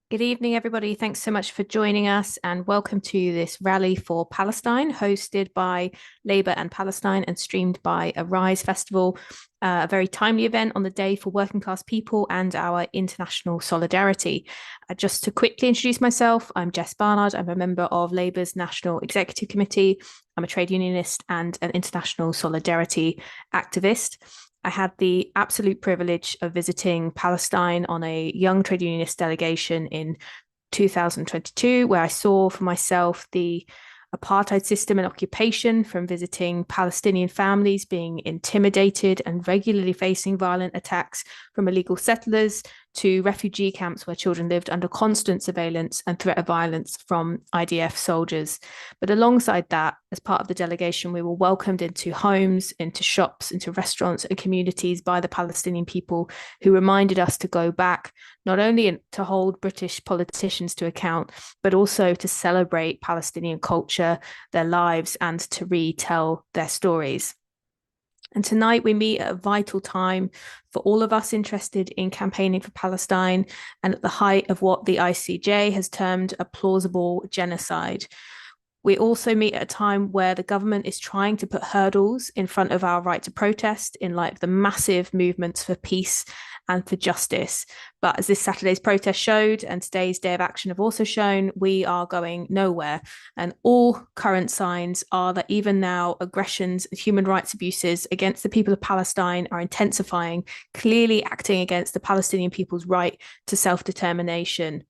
Good evening, everybody. Thanks so much for joining us, and welcome to this rally for Palestine, hosted by Labour and Palestine and streamed by Arise Festival, a very timely event on the day for working class people and our international solidarity. Just to quickly introduce myself, I'm Jess Barnard. I'm a member of Labour's National Executive Committee. I'm a trade unionist and an international solidarity activist. I had the absolute privilege of visiting Palestine on a young trade unionist delegation in 2022, where I saw for myself the apartheid system and occupation, from visiting Palestinian families being intimidated and regularly facing violent attacks from illegal settlers, to refugee camps where children lived under constant surveillance and threat of violence from IDF soldiers. But alongside that, as part of the delegation, we were welcomed into homes, into shops, into restaurants and communities by the Palestinian people, who reminded us to go back, not only to hold British politicians to account, but also to celebrate Palestinian culture, their lives, and to retell their stories. And tonight we meet at a vital time for all of us interested in campaigning for Palestine, and at the height of what the ICJ has termed a plausible genocide. We also meet at a time where the government is trying to put hurdles in front of our right to protest in light of the massive movements for peace and for justice. But as this Saturday's protest showed, and today's day of action have also shown, we are going nowhere. And all current signs are that even now, aggressions and human rights abuses against the people of Palestine are intensifying, clearly acting against the Palestinian people's right to self-determination.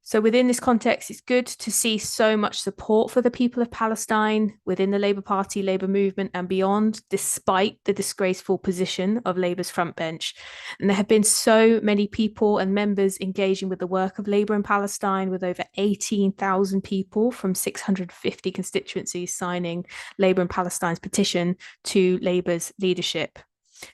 So within this context, it's good to see so much support for the people of Palestine within the Labour Party, Labour movement and beyond, despite the disgraceful position of Labour's front bench. And there have been so many people and members engaging with the work of Labour in Palestine, with over 18,000 people from 650 constituencies signing Labour in Palestine's petition to Labour's leadership.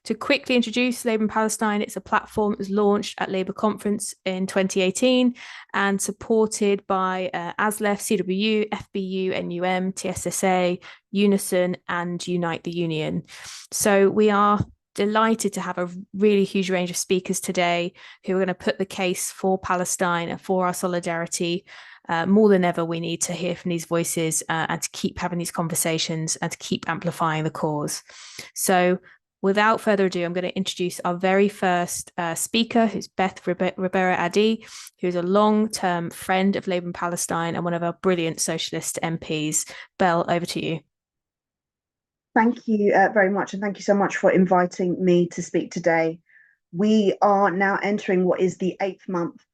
To quickly introduce Labour in Palestine, it's a platform that was launched at Labour Conference in 2018 and supported by ASLEF, CWU, FBU, NUM, TSSA, Unison, and Unite the Union. So we are delighted to have a really huge range of speakers today who are going to put the case for Palestine and for our solidarity. More than ever, we need to hear from these voices and to keep having these conversations and to keep amplifying the cause. So without further ado, I'm going to introduce our very first speaker, who's Beth Ribeiro-Addy, who's a long-term friend of Labour in Palestine and one of our brilliant socialist MPs. Belle, over to you. Thank you very much, and thank you so much for inviting me to speak today. We are now entering what is the 8th month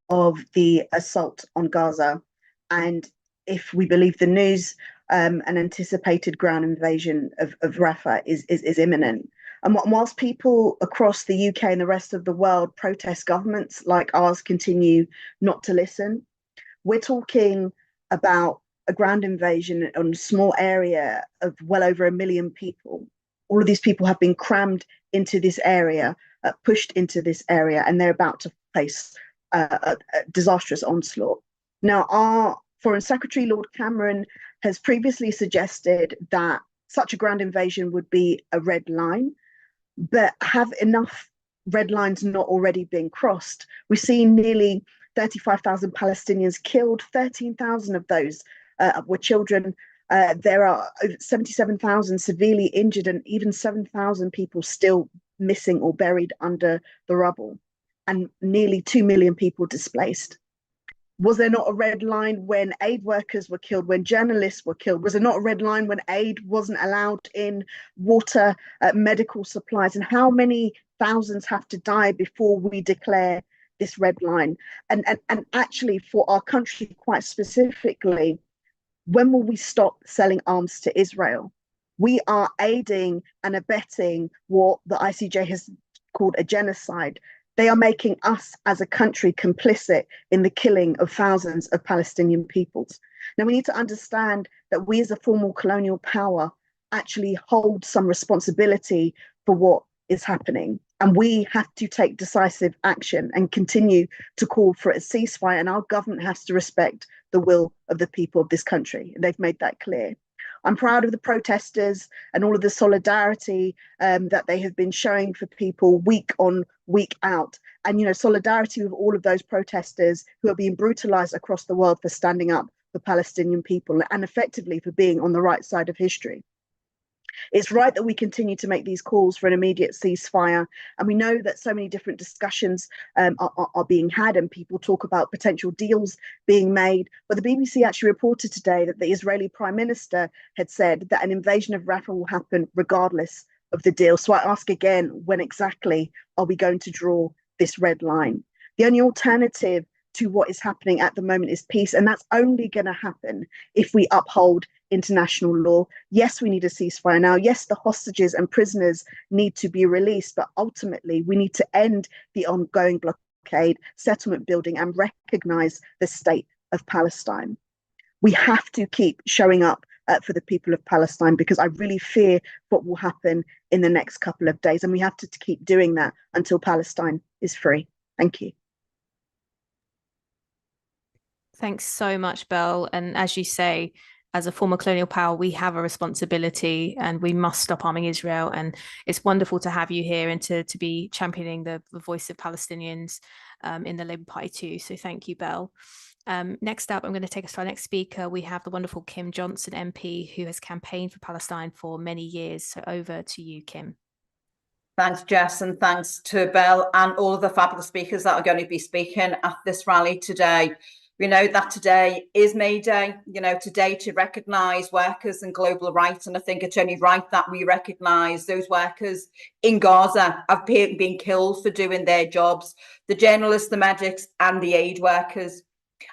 of the assault on Gaza, and if we believe the news, an anticipated ground invasion of Rafah is imminent. And whilst people across the UK and the rest of the world protest, governments like ours continue not to listen. We're talking about a ground invasion on a small area of well over 1 million people. All of these people have been crammed into this area, pushed into this area, and they're about to face a disastrous onslaught. Now, our Foreign Secretary, Lord Cameron, has previously suggested that such a ground invasion would be a red line, but have enough red lines not already been crossed? We've seen nearly 35,000 Palestinians killed, 13,000 of those were children. There are over 77,000 severely injured, and even 7,000 people still missing or buried under the rubble, and nearly 2 million people displaced. Was there not a red line when aid workers were killed, when journalists were killed? Was there not a red line when aid wasn't allowed in, water, medical supplies? And how many thousands have to die before we declare this red line? And actually, for our country quite specifically, when will we stop selling arms to Israel? We are aiding and abetting what the ICJ has called a genocide. They are making us as a country complicit in the killing of thousands of Palestinian peoples. Now, we need to understand that we as a formal colonial power actually hold some responsibility for what is happening. And we have to take decisive action and continue to call for a ceasefire. And our government has to respect the will of the people of this country. They've made that clear. I'm proud of the protesters and all of the solidarity that they have been showing for people week on, week out. And, solidarity with all of those protesters who are being brutalized across the world for standing up for Palestinian people and effectively for being on the right side of history. It's right that we continue to make these calls for an immediate ceasefire. And we know that so many different discussions are being had, and people talk about potential deals being made. But the BBC actually reported today that the Israeli Prime Minister had said that an invasion of Rafah will happen regardless of the deal. So I ask again, when exactly are we going to draw this red line? The only alternative to what is happening at the moment is peace, and that's only going to happen if we uphold international law. Yes, we need a ceasefire now. Yes, the hostages and prisoners need to be released, but ultimately we need to end the ongoing blockade, settlement building, and recognize the state of Palestine. We have to keep showing up for the people of Palestine, because I really fear what will happen in the next couple of days, and we have to keep doing that until Palestine is free. Thank you. Thanks so much, Belle. And as you say, as a former colonial power, we have a responsibility and we must stop arming Israel. And it's wonderful to have you here and to be championing the voice of Palestinians in the Labour Party too. So thank you, Belle. Next up, I'm going to take us to our next speaker. We have the wonderful Kim Johnson MP, who has campaigned for Palestine for many years. So over to you, Kim. Thanks, Jess, and thanks to Belle and all of the fabulous speakers that are going to be speaking at this rally today. We know that today is May Day, today to recognise workers and global rights. And I think it's only right that we recognise those workers in Gaza have been killed for doing their jobs, the journalists, the medics and the aid workers.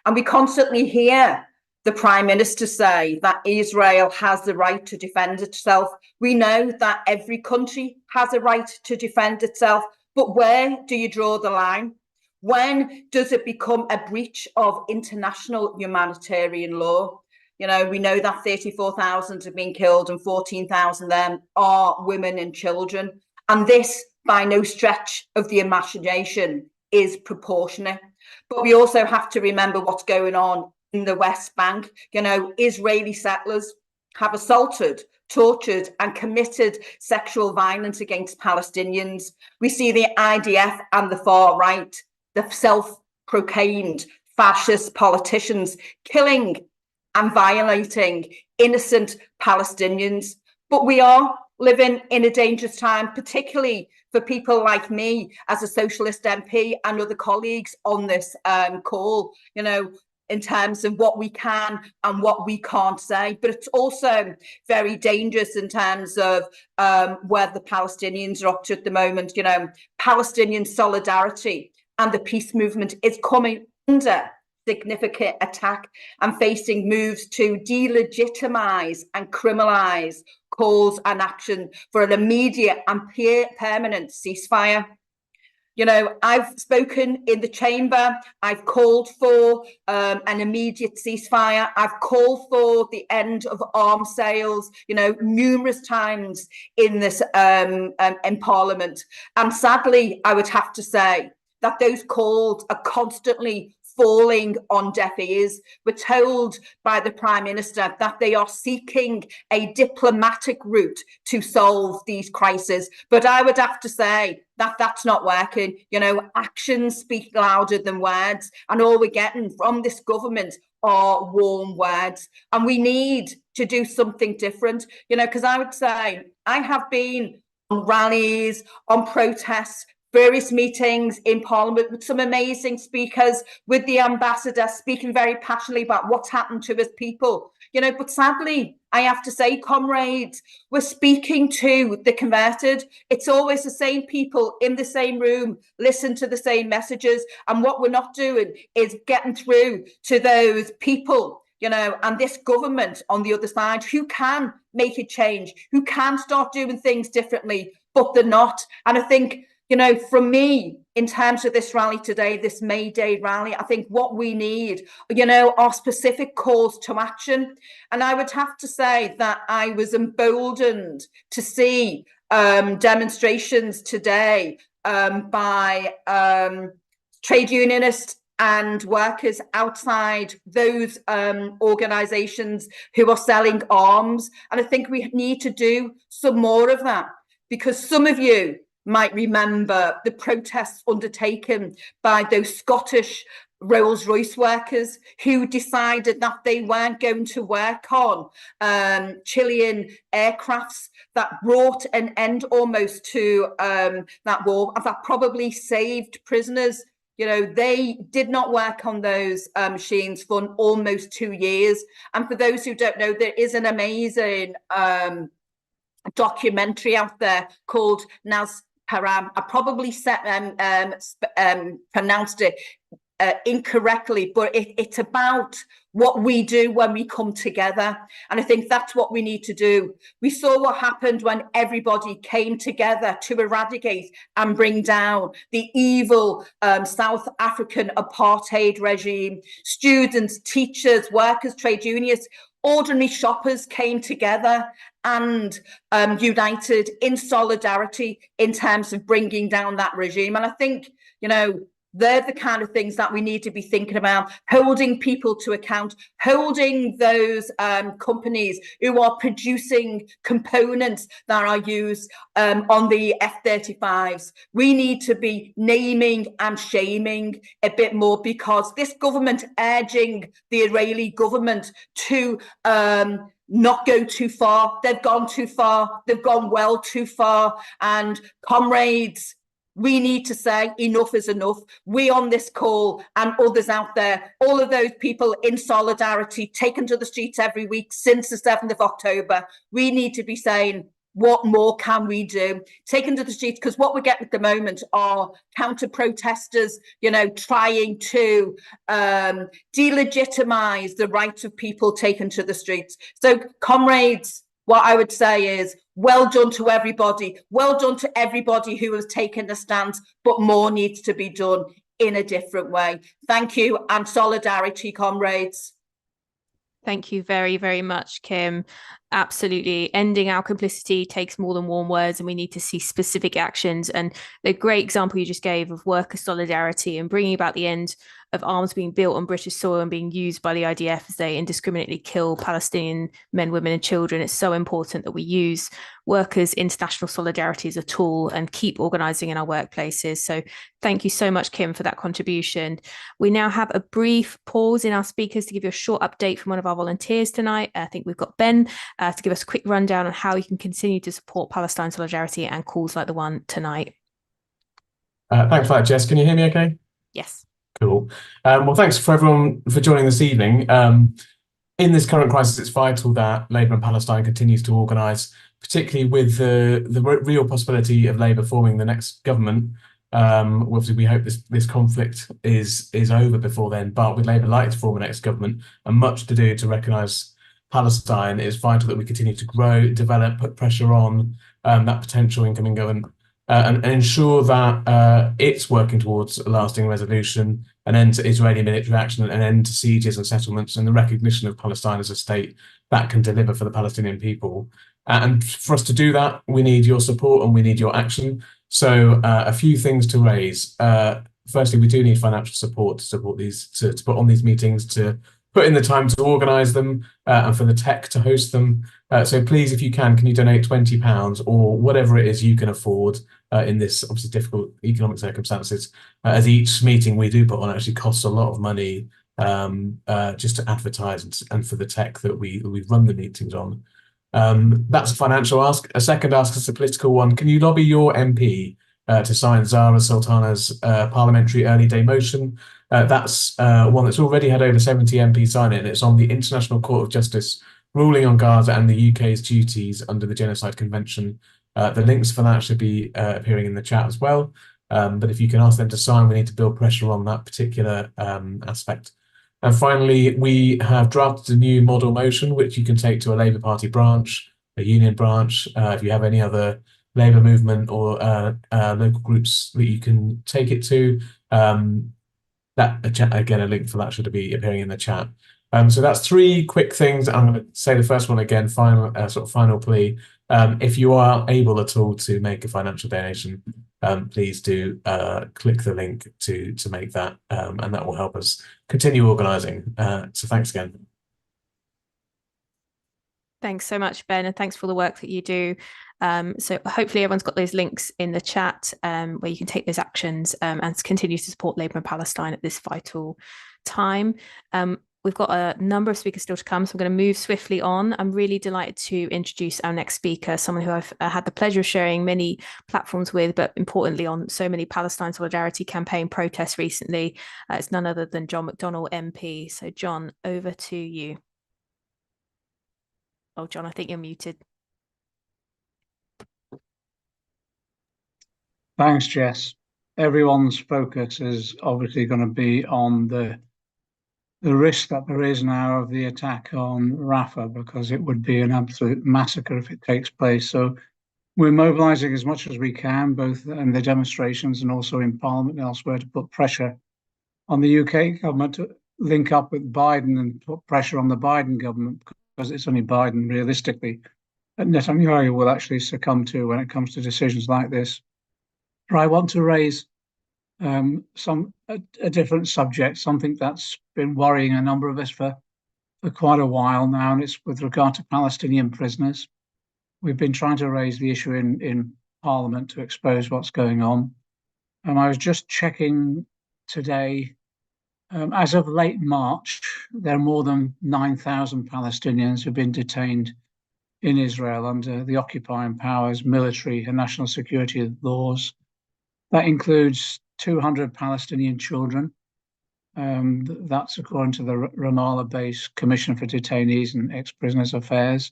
And we constantly hear the Prime Minister say that Israel has the right to defend itself. We know that every country has a right to defend itself, but where do you draw the line? When does it become a breach of international humanitarian law? We know that 34,000 have been killed and 14,000 of them are women and children. And this, by no stretch of the imagination, is proportionate. But we also have to remember what's going on in the West Bank. Israeli settlers have assaulted, tortured and committed sexual violence against Palestinians. We see the IDF and the far right, the self-proclaimed fascist politicians killing and violating innocent Palestinians. But we are living in a dangerous time, particularly for people like me as a socialist MP and other colleagues on this call, in terms of what we can and what we can't say. But it's also very dangerous in terms of where the Palestinians are up to at the moment. Palestinian solidarity and the peace movement is coming under significant attack and facing moves to delegitimize and criminalize calls and action for an immediate and permanent ceasefire. I've spoken in the chamber. I've called for an immediate ceasefire. I've called for the end of arms sales, numerous times in this in Parliament. And sadly, I would have to say that those calls are constantly falling on deaf ears. We're told by the Prime Minister that they are seeking a diplomatic route to solve these crises. But I would have to say that that's not working. Actions speak louder than words. And all we're getting from this government are warm words. And we need to do something different, because I would say I have been on rallies, on protests, various meetings in Parliament with some amazing speakers, with the ambassador speaking very passionately about what's happened to his people. But sadly, I have to say, comrades, we're speaking to the converted. It's always the same people in the same room, listen to the same messages. And what we're not doing is getting through to those people, and this government on the other side who can make a change, who can start doing things differently, but they're not. And I think, from me, in terms of this rally today, this May Day rally, I think what we need, are specific calls to action. And I would have to say that I was emboldened to see demonstrations today by trade unionists and workers outside those organisations who are selling arms. And I think we need to do some more of that, because some of you might remember the protests undertaken by those Scottish Rolls-Royce workers who decided that they weren't going to work on Chilean aircrafts, that brought an end almost to that war, that probably saved prisoners. You know, they did not work on those machines for almost 2 years. And for those who don't know, there is an amazing documentary out there called Naz Param. I probably pronounced it incorrectly, but it's about what we do when we come together. And I think that's what we need to do. We saw what happened when everybody came together to eradicate and bring down the evil South African apartheid regime. Students, teachers, workers, trade unions, ordinary shoppers came together and united in solidarity in terms of bringing down that regime. And I think, you know, they're the kind of things that we need to be thinking about, holding people to account, holding those companies who are producing components that are used on the F-35s. We need to be naming and shaming a bit more, because this government urging the Israeli government to not go too far. They've gone too far. They've gone well too far. And comrades, we need to say enough is enough. We on this call and others out there, all of those people in solidarity taken to the streets every week since the 7th of October, we need to be saying, what more can we do? Taken to the streets, because what we get at the moment are counter protesters, you know, trying to delegitimize the rights of people taken to the streets. So, comrades, what I would say is, well done to everybody. Well done to everybody who has taken a stance, but more needs to be done in a different way. Thank you, and solidarity, comrades. Thank you very, very much, Kim. Absolutely. Ending our complicity takes more than warm words, and we need to see specific actions. And the great example you just gave of worker solidarity and bringing about the end of arms being built on British soil and being used by the IDF as they indiscriminately kill Palestinian men, women, and children. It's so important that we use workers' international solidarity as a tool and keep organising in our workplaces. So thank you so much, Kim, for that contribution. We now have a brief pause in our speakers to give you a short update from one of our volunteers tonight. I think we've got Ben to give us a quick rundown on how you can continue to support Palestine solidarity and calls like the one tonight. Thanks for that, Jess. Can you hear me okay? Yes. Cool. Well, thanks for everyone for joining this evening. In this current crisis, it's vital that Labour and Palestine continues to organise, particularly with the real possibility of Labour forming the next government. Obviously, we hope this conflict is over before then, but with Labour likely to form a next government and much to do to recognise Palestine, it's vital that we continue to grow, develop, put pressure on that potential incoming government and ensure that it's working towards a lasting resolution, an end to Israeli military action, an end to sieges and settlements, and the recognition of Palestine as a state that can deliver for the Palestinian people. And for us to do that, we need your support and we need your action. So a few things to raise. Firstly, we do need financial support to support these, to put on these meetings, to put in the time to organise them, and for the tech to host them. So please, if you can you donate £20 or whatever it is you can afford in this obviously difficult economic circumstances, as each meeting we do put on actually costs a lot of money just to advertise and for the tech that we run the meetings on. That's a financial ask. A second ask is a political one. Can you lobby your MP to sign Zara Sultana's parliamentary early day motion? That's one that's already had over 70 MPs sign it, and it's on the International Court of Justice ruling on Gaza and the UK's duties under the Genocide Convention. The links for that should be appearing in the chat as well. But if you can ask them to sign, we need to build pressure on that particular aspect. And finally, we have drafted a new model motion, which you can take to a Labour Party branch, a union branch. If you have any other Labour movement or local groups that you can take it to, again, a link for that should be appearing in the chat. So that's three quick things. I'm going to say the first one again, final plea. If you are able at all to make a financial donation, please do click the link to make that, and that will help us continue organising. So thanks again. Thanks so much, Ben, and thanks for the work that you do. So hopefully everyone's got those links in the chat where you can take those actions and continue to support Labour in Palestine at this vital time. We've got a number of speakers still to come, so I'm going to move swiftly on. I'm really delighted to introduce our next speaker, someone who I've had the pleasure of sharing many platforms with, but importantly on so many Palestine Solidarity Campaign protests recently. It's none other than John McDonnell MP. So John, over to you. Oh, John, I think you're muted. Thanks, Jess. Everyone's focus is obviously going to be on the risk that there is now of the attack on Rafah, because it would be an absolute massacre if it takes place. So we're mobilising as much as we can, both in the demonstrations and also in Parliament and elsewhere, to put pressure on the UK government to link up with Biden and put pressure on the Biden government, because it's only Biden, realistically, that Netanyahu will actually succumb to when it comes to decisions like this. But I want to raise a different subject, something that's been worrying a number of us for quite a while now, and it's with regard to Palestinian prisoners. We've been trying to raise the issue in Parliament to expose what's going on. And I was just checking today, as of late March, there are more than 9,000 Palestinians who've been detained in Israel under the occupying powers, military and national security laws. That includes 200 Palestinian children. That's according to the Ramallah-based Commission for Detainees and Ex-Prisoners Affairs.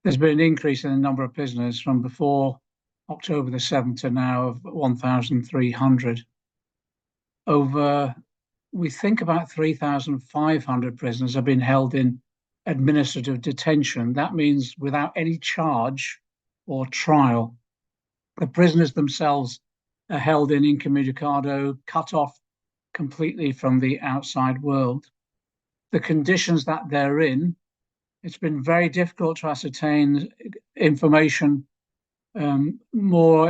There's been an increase in the number of prisoners from before October the 7th to now of 1,300. We think about 3,500 prisoners have been held in administrative detention. That means without any charge or trial. The prisoners themselves are held in incommunicado, cut off completely from the outside world. The conditions that they're in, it's been very difficult to ascertain information more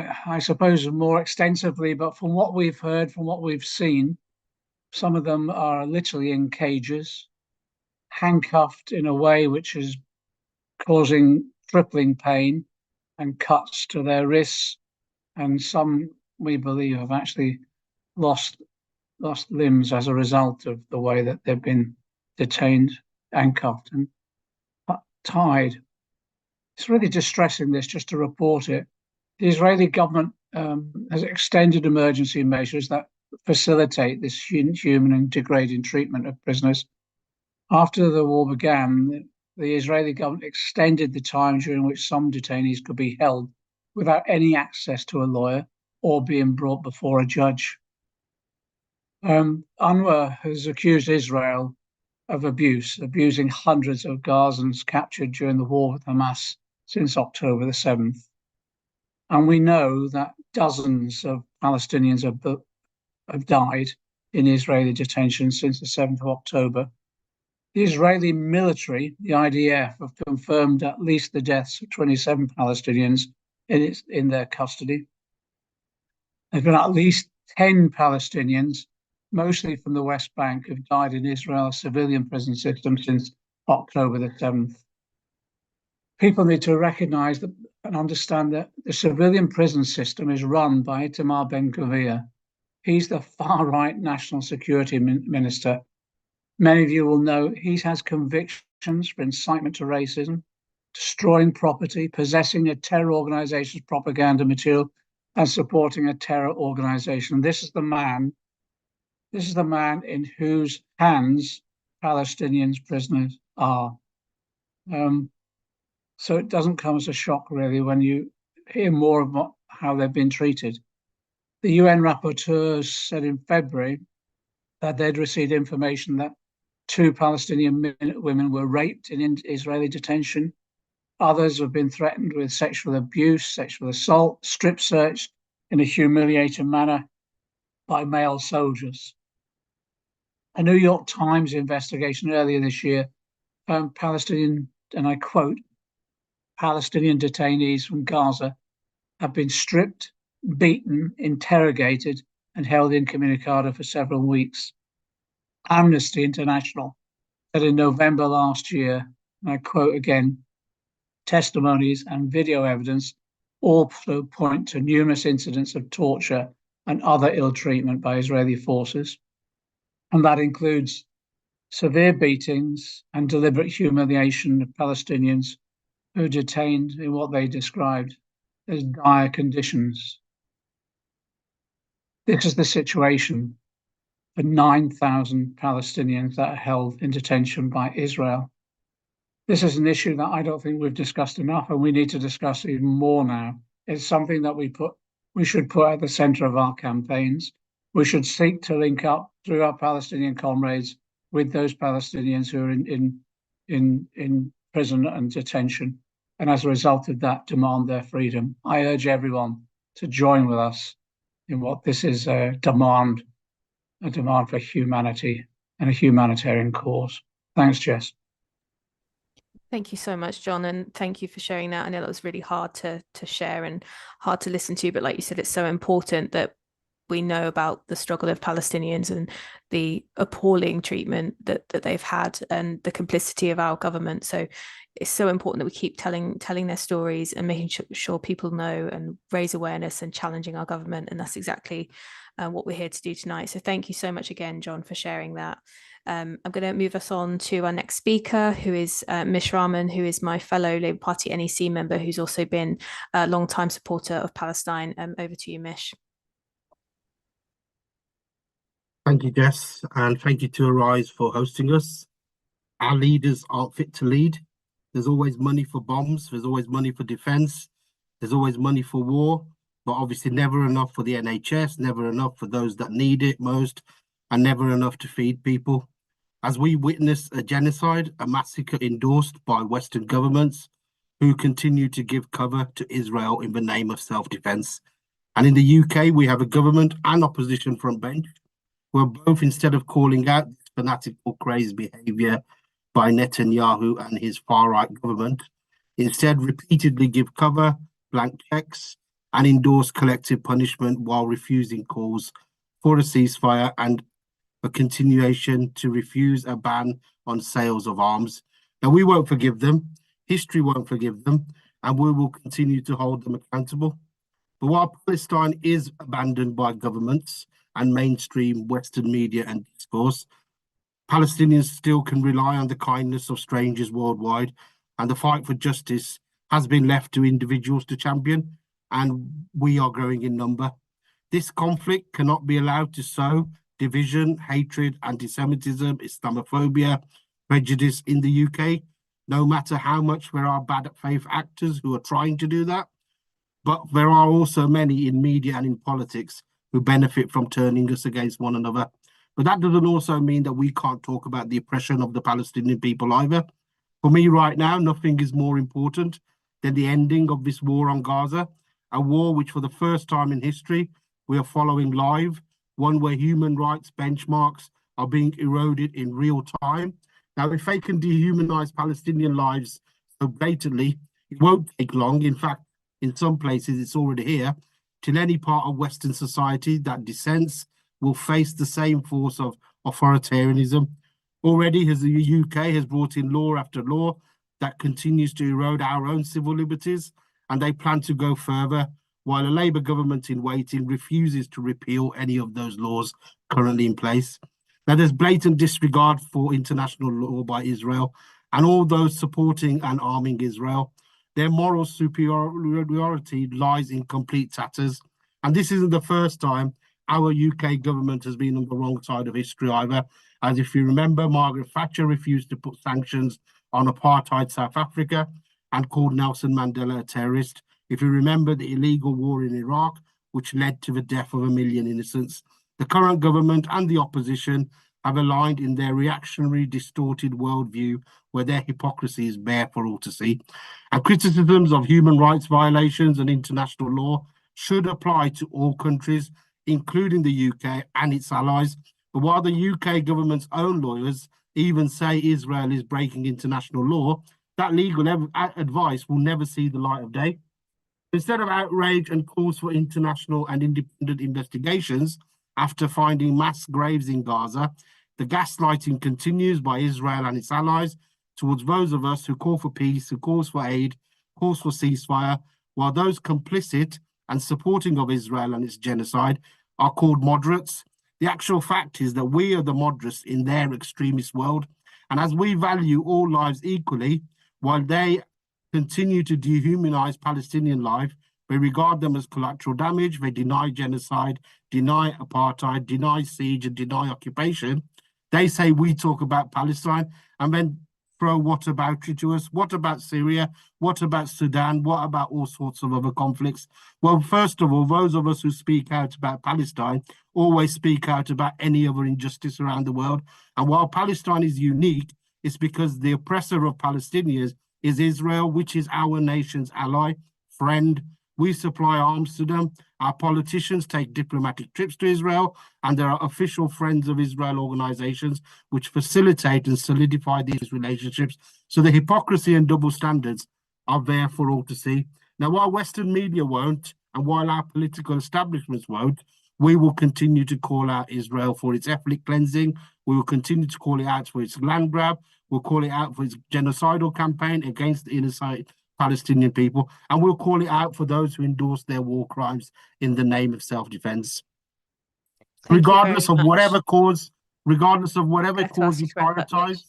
extensively, but from what we've heard, from what we've seen, some of them are literally in cages, handcuffed in a way which is causing crippling pain and cuts to their wrists, and some, we believe, have actually lost limbs as a result of the way that they've been detained, handcuffed and tied. It's really distressing, this, just to report it. The Israeli government has extended emergency measures that facilitate this inhuman and degrading treatment of prisoners. After the war began, the Israeli government extended the time during which some detainees could be held without any access to a lawyer or being brought before a judge. UNRWA has accused Israel of abusing hundreds of Gazans captured during the war with Hamas since October the 7th. And we know that dozens of Palestinians have died in Israeli detention since the 7th of October. The Israeli military, the IDF, have confirmed at least the deaths of 27 Palestinians in their custody. There have been at least 10 Palestinians, mostly from the West Bank, who've died in Israel's civilian prison system since October the 7th. People need to recognize and understand that the civilian prison system is run by Itamar Ben-Gvir. He's the far-right national security minister. Many of you will know he has convictions for incitement to racism, destroying property, possessing a terror organization's propaganda material, and supporting a terror organization. This is the man in whose hands Palestinians prisoners are. So it doesn't come as a shock, really, when you hear more about how they've been treated. The UN rapporteurs said in February that they'd received information that 2 Palestinian women were raped in Israeli detention. Others have been threatened with sexual abuse, sexual assault, strip searched in a humiliating manner by male soldiers. A New York Times investigation earlier this year found Palestinian, and I quote, Palestinian detainees from Gaza have been stripped, beaten, interrogated, and held incommunicado for several weeks. Amnesty International said in November last year, and I quote again, testimonies, and video evidence also point to numerous incidents of torture and other ill treatment by Israeli forces. And that includes severe beatings and deliberate humiliation of Palestinians who are detained in what they described as dire conditions. This is the situation for 9,000 Palestinians that are held in detention by Israel. This is an issue that I don't think we've discussed enough, and we need to discuss even more now. It's something that we should put at the center of our campaigns. We should seek to link up through our Palestinian comrades with those Palestinians who are in prison and detention, and as a result of that, demand their freedom. I urge everyone to join with us in what this is a demand for humanity and a humanitarian cause. Thanks, Jess. Thank you so much, John, and thank you for sharing that. I know that was really hard to share and hard to listen to, but like you said, it's so important that we know about the struggle of Palestinians and the appalling treatment that they've had and the complicity of our government. So it's so important that we keep telling their stories and making sure people know and raise awareness and challenging our government. And that's exactly what we're here to do tonight. So thank you so much again, John, for sharing that. I'm going to move us on to our next speaker, who is Mish Rahman, who is my fellow Labour Party NEC member, who's also been a long-time supporter of Palestine. Over to you, Mish. Thank you, Jess, and thank you to Arise for hosting us. Our leaders aren't fit to lead. There's always money for bombs, there's always money for defence, there's always money for war, but obviously never enough for the NHS, never enough for those that need it most, and never enough to feed people. As we witness a genocide, a massacre endorsed by Western governments who continue to give cover to Israel in the name of self-defence. And in the UK, we have a government and opposition front bench who are both, instead of calling out this fanatical, crazy behaviour by Netanyahu and his far-right government, instead repeatedly give cover, blank checks, and endorse collective punishment while refusing calls for a ceasefire and a continuation to refuse a ban on sales of arms. Now, we won't forgive them, history won't forgive them, and we will continue to hold them accountable. But while Palestine is abandoned by governments and mainstream Western media and discourse, Palestinians still can rely on the kindness of strangers worldwide, and the fight for justice has been left to individuals to champion, and we are growing in number. This conflict cannot be allowed to sow division, hatred, anti-Semitism, Islamophobia, prejudice in the UK, no matter how much there are bad faith actors who are trying to do that. But there are also many in media and in politics who benefit from turning us against one another. But that doesn't also mean that we can't talk about the oppression of the Palestinian people either. For me right now, nothing is more important than the ending of this war on Gaza, a war which for the first time in history, we are following live, one where human rights benchmarks are being eroded in real time. Now, if they can dehumanize Palestinian lives so blatantly, it won't take long. In fact, in some places, it's already here, till any part of Western society that dissents will face the same force of authoritarianism. Already, as the UK has brought in law after law that continues to erode our own civil liberties, and they plan to go further, while a Labour government in waiting refuses to repeal any of those laws currently in place. Now, there's blatant disregard for international law by Israel and all those supporting and arming Israel. Their moral superiority lies in complete tatters. And this isn't the first time our UK government has been on the wrong side of history either. As if you remember, Margaret Thatcher refused to put sanctions on apartheid South Africa and called Nelson Mandela a terrorist. If you remember the illegal war in Iraq, which led to the death of 1 million innocents, the current government and the opposition have aligned in their reactionary, distorted worldview where their hypocrisy is bare for all to see. And criticisms of human rights violations and international law should apply to all countries, including the UK and its allies. But while the UK government's own lawyers even say Israel is breaking international law, that legal advice will never see the light of day. Instead of outrage and calls for international and independent investigations after finding mass graves in Gaza, the gaslighting continues by Israel and its allies towards those of us who call for peace, who calls for aid, calls for ceasefire, while those complicit and supporting of Israel and its genocide are called moderates. The actual fact is that we are the moderates in their extremist world. And as we value all lives equally, while they continue to dehumanize Palestinian life, they regard them as collateral damage, they deny genocide, deny apartheid, deny siege, and deny occupation. They say we talk about Palestine and then throw whataboutery to us. What about Syria? What about Sudan? What about all sorts of other conflicts? Well, first of all, those of us who speak out about Palestine always speak out about any other injustice around the world. And while Palestine is unique, it's because the oppressor of Palestinians is Israel, which is our nation's ally, friend. We supply arms to them. Our politicians take diplomatic trips to Israel, and there are official Friends of Israel organizations which facilitate and solidify these relationships. So the hypocrisy and double standards are there for all to see. Now, while Western media won't, and while our political establishments won't, we will continue to call out Israel for its ethnic cleansing. We will continue to call it out for its land grab. We'll call it out for its genocidal campaign against the innocent Palestinian people, and we'll call it out for those who endorse their war crimes in the name of self-defense. Regardless of whatever cause you prioritize,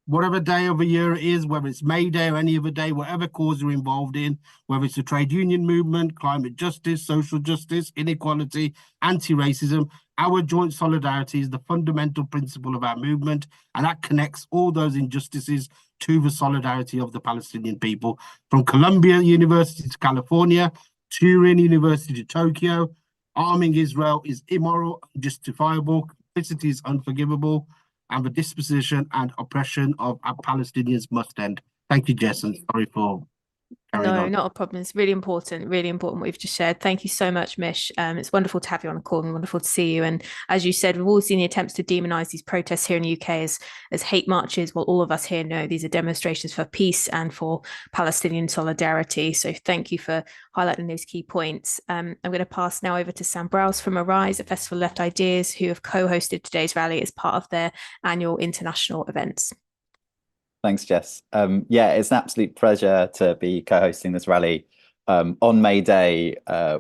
whatever day of the year it is, whether it's May Day or any other day, whatever cause you're involved in, whether it's the trade union movement, climate justice, social justice, inequality, anti-racism, our joint solidarity is the fundamental principle of our movement, and that connects all those injustices to the solidarity of the Palestinian people. From Columbia University to California, Turin University to Tokyo, arming Israel is immoral, unjustifiable, complicity is unforgivable, and the disposition and oppression of our Palestinians must end. Thank you, Jess, and sorry for carrying on. Not a problem. It's really important what you've just shared. Thank you so much, Mish. It's wonderful to have you on the call and wonderful to see you. And as you said, we've all seen the attempts to demonize these protests here in the UK as hate marches. Well, all of us here know these are demonstrations for peace and for Palestinian solidarity. So thank you for highlighting those key points. I'm going to pass now over to Sam Browse from Arise, a Festival of Left Ideas, who have co-hosted today's rally as part of their annual international events. Thanks, Jess. Yeah, it's an absolute pleasure to be co-hosting this rally on May Day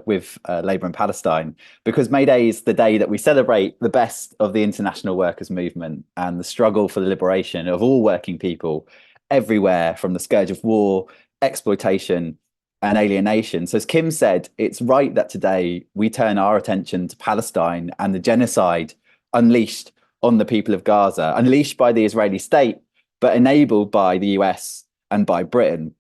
with Labour and Palestine, because May Day is the day that we celebrate the best of the international workers' movement and the struggle for the liberation of all working people everywhere from the scourge of war, exploitation and alienation. So as Kim said, it's right that today we turn our attention to Palestine and the genocide unleashed on the people of Gaza, unleashed by the Israeli state, but enabled by the US and by Britain.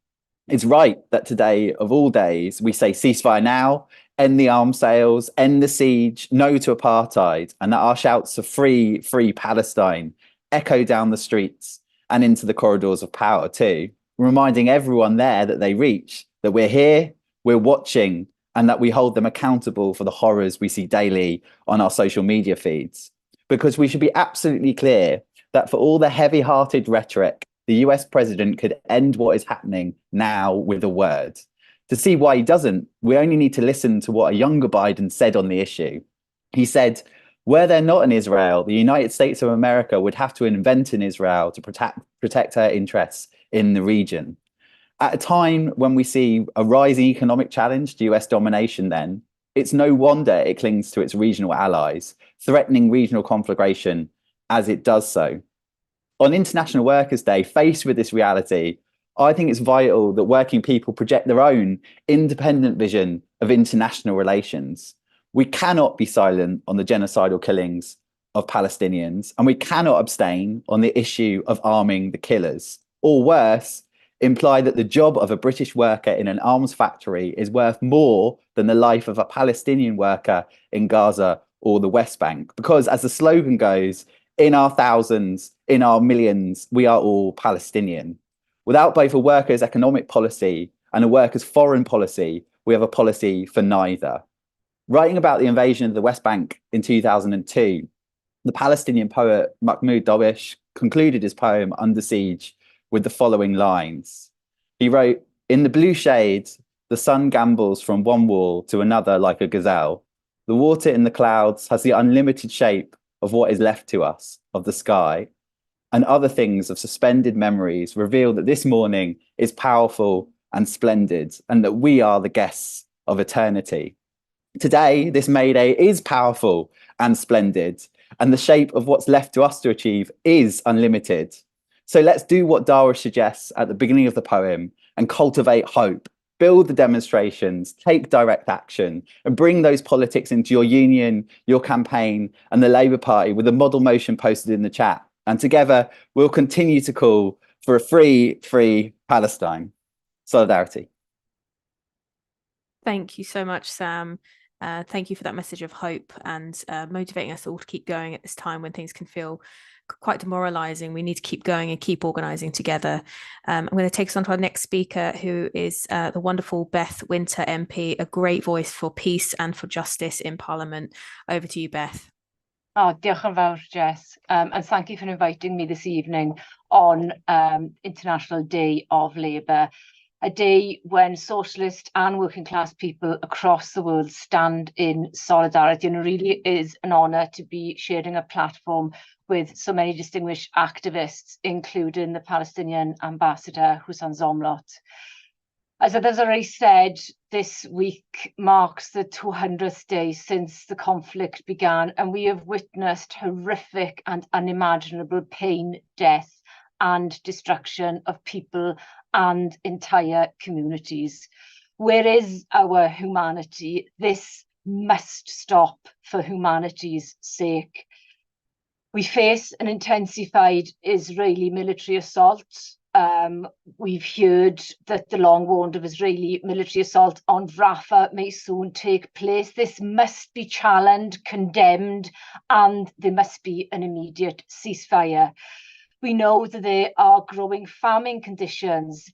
It's right that today, of all days, we say ceasefire now, end the arms sales, end the siege, no to apartheid, and that our shouts of free, free Palestine echo down the streets and into the corridors of power too, reminding everyone there that they reach, that we're here, we're watching, and that we hold them accountable for the horrors we see daily on our social media feeds. Because we should be absolutely clear that for all the heavy-hearted rhetoric, the US president could end what is happening now with a word. To see why he doesn't, we only need to listen to what a younger Biden said on the issue. He said, were there not an Israel, the United States of America would have to invent an Israel to protect her interests in the region. At a time when we see a rising economic challenge to US domination then, it's no wonder it clings to its regional allies, threatening regional conflagration as it does so. On International Workers' Day, faced with this reality, I think it's vital that working people project their own independent vision of international relations. We cannot be silent on the genocidal killings of Palestinians, and we cannot abstain on the issue of arming the killers. Or worse, imply that the job of a British worker in an arms factory is worth more than the life of a Palestinian worker in Gaza or the West Bank. Because as the slogan goes, in our thousands, in our millions, we are all Palestinian. Without both a workers' economic policy and a workers' foreign policy, we have a policy for neither. Writing about the invasion of the West Bank in 2002, the Palestinian poet Mahmoud Darwish concluded his poem Under Siege with the following lines. He wrote, "In the blue shades, the sun gambols from one wall to another like a gazelle. The water in the clouds has the unlimited shape of what is left to us of the sky, and other things of suspended memories reveal that this morning is powerful and splendid, and that we are the guests of eternity. Today, this May Day is powerful and splendid, and the shape of what's left to us to achieve is unlimited. So let's do what Darwish suggests at the beginning of the poem and cultivate hope, build the demonstrations, take direct action, and bring those politics into your union, your campaign, and the Labour Party with a model motion posted in the chat. And together, we'll continue to call for a free Palestine. Solidarity. Thank you so much, Sam. Thank you for that message of hope and motivating us all to keep going at this time when things can feel quite demoralizing. We need to keep going and keep organizing together. I'm going to take us on to our next speaker, who is the wonderful Beth Winter MP, a great voice for peace and for justice in Parliament. Over to you, Beth. Oh, diolch yn fawr, Jess, and thank you for inviting me this evening on International Day of Labour, a day when socialist and working class people across the world stand in solidarity, and it really is an honour to be sharing a platform with so many distinguished activists, including the Palestinian ambassador, Husam Zomlot. As others already said, this week marks the 200th day since the conflict began, and we have witnessed horrific and unimaginable pain, death, and destruction of people and entire communities. Where is our humanity? This must stop for humanity's sake. We face an intensified Israeli military assault. We've heard that the long warned of Israeli military assault on Rafah may soon take place. This must be challenged, condemned, and there must be an immediate ceasefire. We know that there are growing famine conditions.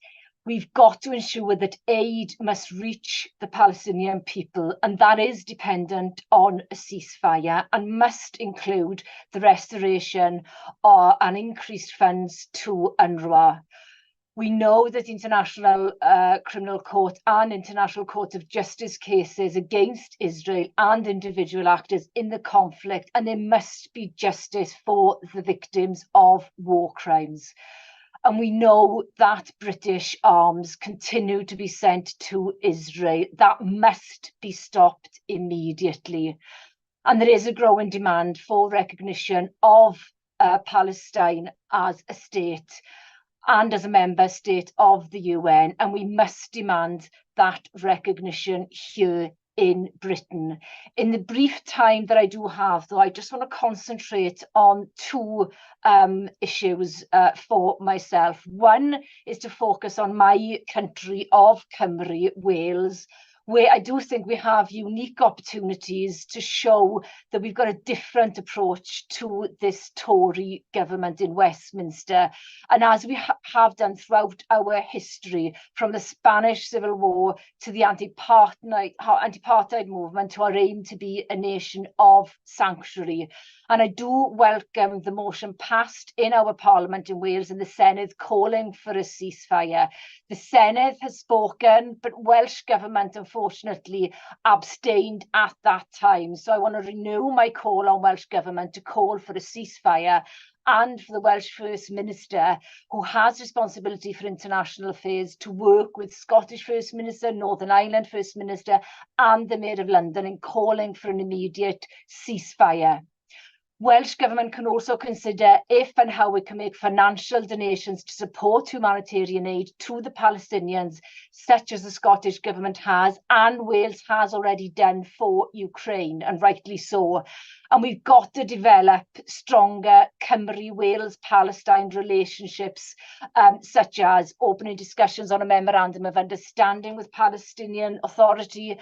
We've got to ensure that aid must reach the Palestinian people, and that is dependent on a ceasefire and must include the restoration and increased funds to UNRWA. We know that International Criminal Court and International Court of Justice cases against Israel and individual actors in the conflict, and there must be justice for the victims of war crimes. And we know that British arms continue to be sent to Israel. That must be stopped immediately. And there is a growing demand for recognition of Palestine as a state and as a member state of the UN. And we must demand that recognition here in Britain. In the brief time that I do have, though, I just want to concentrate on two issues for myself. One is to focus on my country of Cymru, Wales, where I do think we have unique opportunities to show that we've got a different approach to this Tory government in Westminster. And as we have done throughout our history, from the Spanish Civil War to the anti-apartheid movement, to our aim to be a nation of sanctuary. And I do welcome the motion passed in our Parliament in Wales and the Senedd calling for a ceasefire. The Senedd has spoken, but Welsh Government unfortunately abstained at that time. So I want to renew my call on Welsh Government to call for a ceasefire, and for the Welsh First Minister, who has responsibility for international affairs, to work with Scottish First Minister, Northern Ireland First Minister, and the Mayor of London in calling for an immediate ceasefire. Welsh Government can also consider if and how we can make financial donations to support humanitarian aid to the Palestinians, such as the Scottish Government has and Wales has already done for Ukraine, and rightly so. And we've got to develop stronger Cymru-Wales-Palestine relationships, such as opening discussions on a memorandum of understanding with Palestinian Authority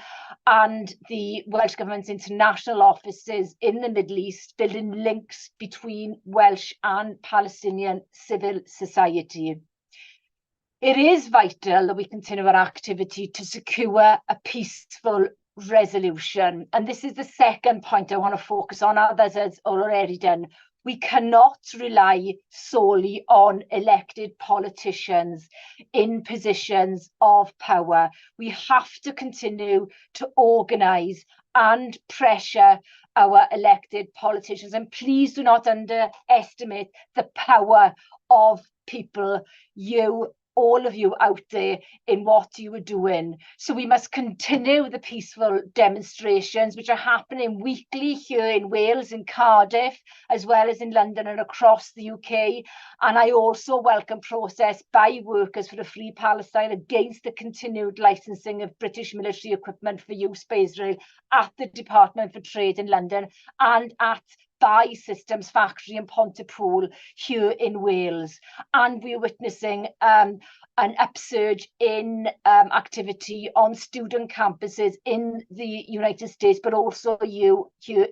and the Welsh Government's international offices in the Middle East, building links between Welsh and Palestinian civil society. It is vital that we continue our activity to secure a peaceful resolution. And this is the second point I want to focus on, others has already done. We cannot rely solely on elected politicians in positions of power. We have to continue to organise and pressure our elected politicians. And please do not underestimate the power of people. You all of you out there in what you are doing. So we must continue the peaceful demonstrations which are happening weekly here in Wales, in Cardiff, as well as in London and across the UK. And I also welcome protest by workers for a free Palestine against the continued licensing of British military equipment for use by Israel at the Department for Trade in London and at Buy Systems factory in Pontypool here in Wales. And we're witnessing an upsurge in activity on student campuses in the United States, but also here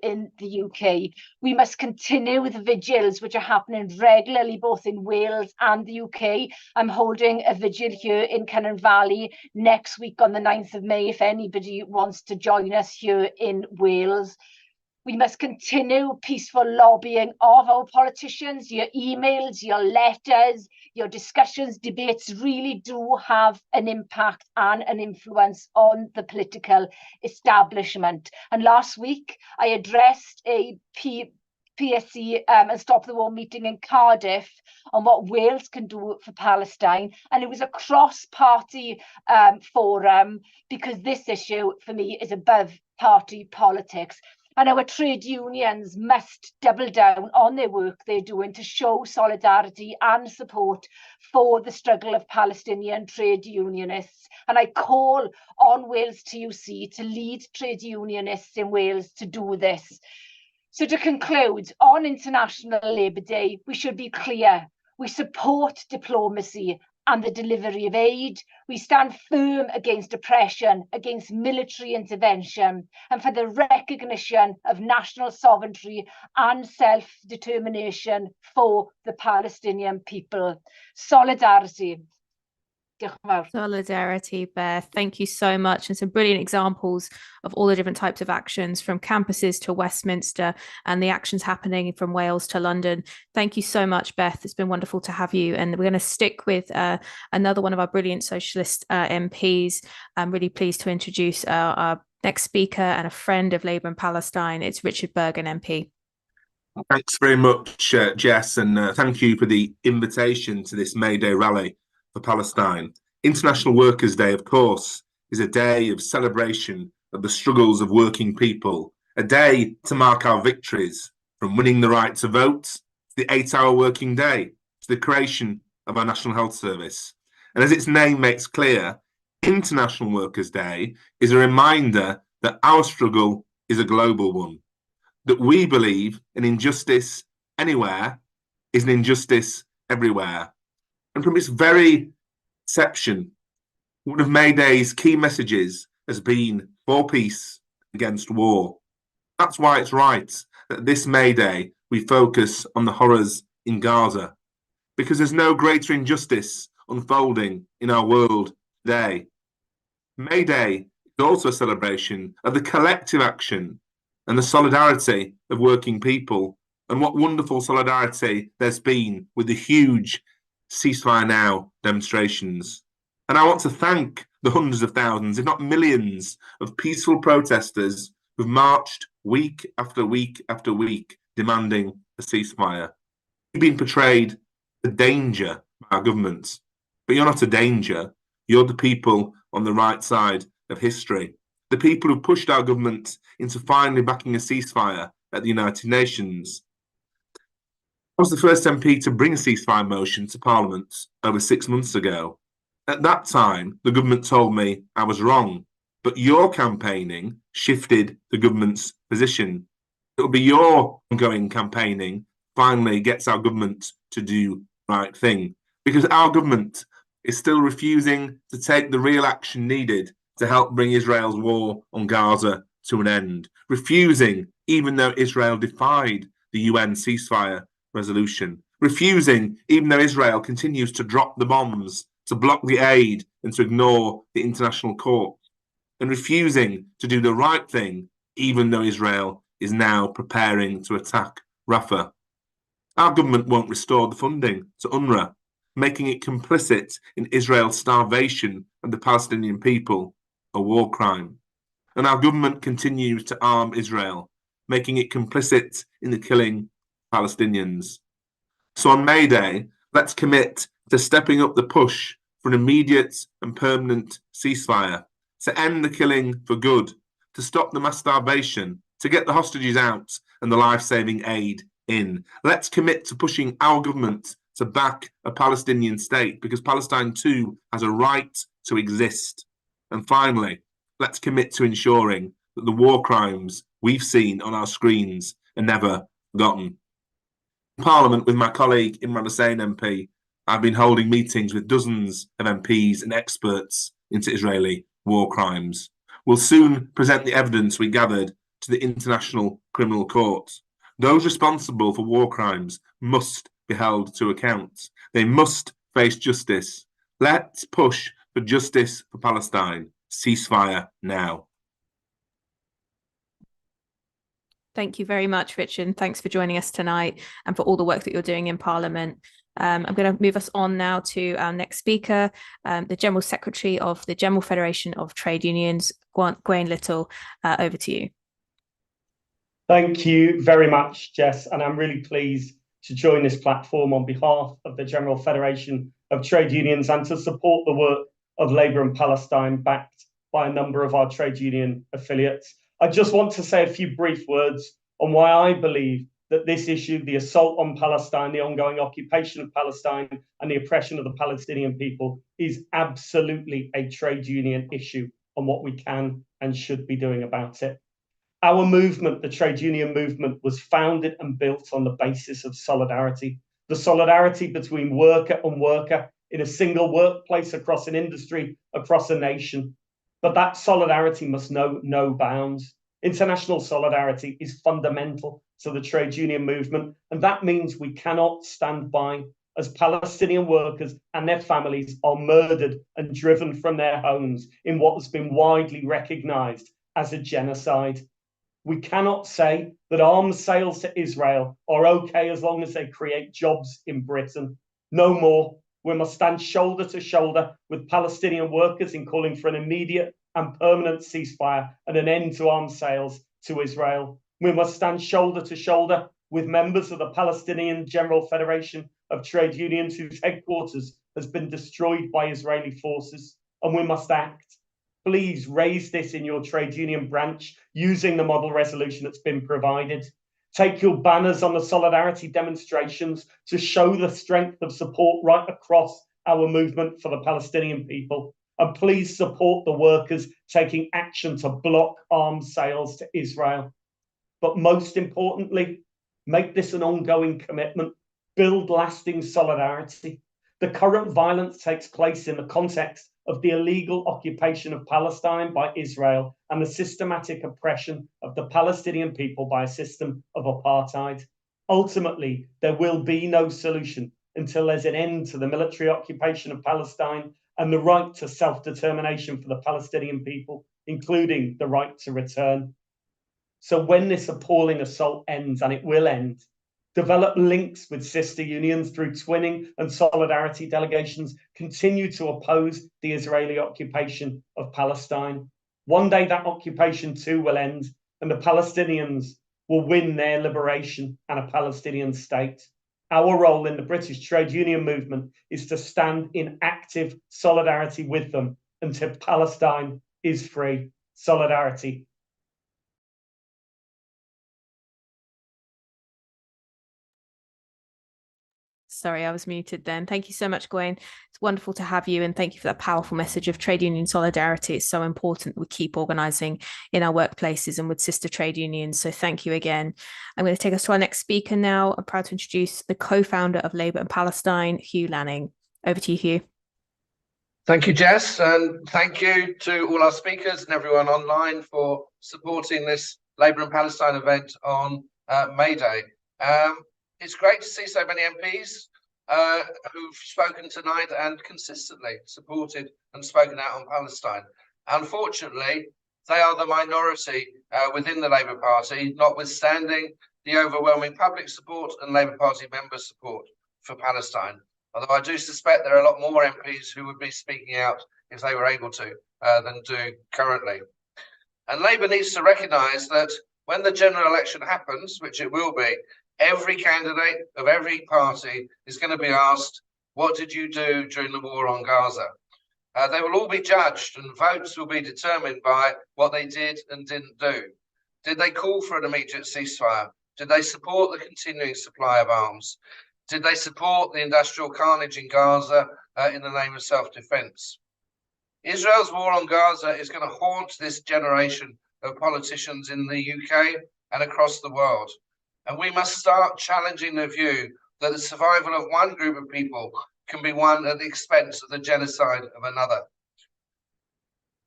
in the UK. We must continue with the vigils which are happening regularly both in Wales and the UK. I'm holding a vigil here in Cynon Valley next week on the 9th of May if anybody wants to join us here in Wales. We must continue peaceful lobbying of our politicians. Your emails, your letters, your discussions, debates really do have an impact and an influence on the political establishment. And last week, I addressed a PSC and Stop the War meeting in Cardiff on what Wales can do for Palestine. And it was a cross-party forum because this issue for me is above party politics. And our trade unions must double down on their work they're doing to show solidarity and support for the struggle of Palestinian trade unionists. And I call on Wales TUC to lead trade unionists in Wales to do this. So to conclude, on International Labour Day, we should be clear. We support diplomacy and the delivery of aid. We stand firm against oppression, against military intervention, and for the recognition of national sovereignty and self-determination for the Palestinian people. Solidarity. Solidarity, Beth. Thank you so much. And some brilliant examples of all the different types of actions from campuses to Westminster and the actions happening from Wales to London. Thank you so much, Beth. It's been wonderful to have you. And we're going to stick with another one of our brilliant socialist MPs. I'm really pleased to introduce our next speaker and a friend of Labour and Palestine. It's Richard Burgon MP. Thanks very much, Jess, and thank you for the invitation to this May Day rally for Palestine. International Workers' Day, of course, is a day of celebration of the struggles of working people, a day to mark our victories, from winning the right to vote, to the 8-hour working day, to the creation of our National Health Service. And as its name makes clear, International Workers' Day is a reminder that our struggle is a global one, that we believe an injustice anywhere is an injustice everywhere. And from its very inception, one of May Day's key messages has been for peace against war. That's why it's right that this May Day we focus on the horrors in Gaza, because there's no greater injustice unfolding in our world today. May Day is also a celebration of the collective action and the solidarity of working people, and what wonderful solidarity there's been with the huge Ceasefire Now demonstrations. And I want to thank the hundreds of thousands, if not millions, of peaceful protesters who've marched week after week after week demanding a ceasefire. You've been portrayed as a danger by our government, but you're not a danger. You're the people on the right side of history, the people who pushed our government into finally backing a ceasefire at the United Nations. I was the first MP to bring a ceasefire motion to Parliament over 6 months ago. At that time, the government told me I was wrong, but your campaigning shifted the government's position. It will be your ongoing campaigning finally gets our government to do the right thing, because our government is still refusing to take the real action needed to help bring Israel's war on Gaza to an end, refusing, even though Israel defied the UN ceasefire resolution, refusing, even though Israel continues to drop the bombs, to block the aid and to ignore the international court, and refusing to do the right thing, even though Israel is now preparing to attack Rafah. Our government won't restore the funding to UNRWA, making it complicit in Israel's starvation of the Palestinian people, a war crime. And our government continues to arm Israel, making it complicit in the killing Palestinians. So on May Day, let's commit to stepping up the push for an immediate and permanent ceasefire, to end the killing for good, to stop the mass starvation, to get the hostages out and the life-saving aid in. Let's commit to pushing our government to back a Palestinian state, because Palestine too has a right to exist. And finally, let's commit to ensuring that the war crimes we've seen on our screens are never forgotten. In Parliament, with my colleague Imran Hussain MP, I've been holding meetings with dozens of MPs and experts into Israeli war crimes. We'll soon present the evidence we gathered to the International Criminal Court. Those responsible for war crimes must be held to account. They must face justice. Let's push for justice for Palestine. Ceasefire now. Thank you very much, Richard. Thanks for joining us tonight and for all the work that you're doing in Parliament. I'm going to move us on now to our next speaker, the General Secretary of the General Federation of Trade Unions, Gawain Little. Over to you. Thank you very much, Jess, and I'm really pleased to join this platform on behalf of the General Federation of Trade Unions and to support the work of Labour and Palestine, backed by a number of our trade union affiliates. I just want to say a few brief words on why I believe that this issue, the assault on Palestine, the ongoing occupation of Palestine and the oppression of the Palestinian people, is absolutely a trade union issue and what we can and should be doing about it. Our movement, the trade union movement, was founded and built on the basis of solidarity, the solidarity between worker and worker in a single workplace, across an industry, across a nation. But that solidarity must know no bounds. International solidarity is fundamental to the trade union movement, and that means we cannot stand by as Palestinian workers and their families are murdered and driven from their homes in what has been widely recognized as a genocide. We cannot say that arms sales to Israel are okay as long as they create jobs in Britain. No more. We must stand shoulder to shoulder with Palestinian workers in calling for an immediate and permanent ceasefire and an end to arms sales to Israel. We must stand shoulder to shoulder with members of the Palestinian General Federation of Trade Unions, whose headquarters has been destroyed by Israeli forces, and we must act. Please raise this in your trade union branch using the model resolution that's been provided. Take your banners on the solidarity demonstrations to show the strength of support right across our movement for the Palestinian people. And please support the workers taking action to block arms sales to Israel. But most importantly, make this an ongoing commitment. Build lasting solidarity. The current violence takes place in the context of the illegal occupation of Palestine by Israel and the systematic oppression of the Palestinian people by a system of apartheid. Ultimately, there will be no solution until there's an end to the military occupation of Palestine and the right to self-determination for the Palestinian people, including the right to return. So when this appalling assault ends, and it will end, develop links with sister unions through twinning and solidarity delegations, continue to oppose the Israeli occupation of Palestine. One day that occupation too will end and the Palestinians will win their liberation and a Palestinian state. Our role in the British trade union movement is to stand in active solidarity with them until Palestine is free. Solidarity. Sorry, I was muted then. Thank you so much, Gawain. It's wonderful to have you, and thank you for that powerful message of trade union solidarity. It's so important that we keep organising in our workplaces and with sister trade unions. So thank you again. I'm going to take us to our next speaker now. I'm proud to introduce the co-founder of Labour and Palestine, Hugh Lanning. Over to you, Hugh. Thank you, Jess, and thank you to all our speakers and everyone online for supporting this Labour and Palestine event on May Day. It's great to see so many MPs who've spoken tonight and consistently supported and spoken out on Palestine. Unfortunately, they are the minority within the Labour Party, notwithstanding the overwhelming public support and Labour Party member support for Palestine. Although I do suspect there are a lot more MPs who would be speaking out if they were able to than do currently. And Labour needs to recognise that when the general election happens, which it will be, every candidate of every party is going to be asked What did you do during the war on Gaza? They will all be judged, and votes will be determined by what they did and didn't do. Did they call for an immediate ceasefire? Did they support the continuing supply of arms? Did they support the industrial carnage in Gaza in the name of self-defense? Israel's war on Gaza is going to haunt this generation of politicians in the UK and across the world. And we must start challenging the view that the survival of one group of people can be won at the expense of the genocide of another.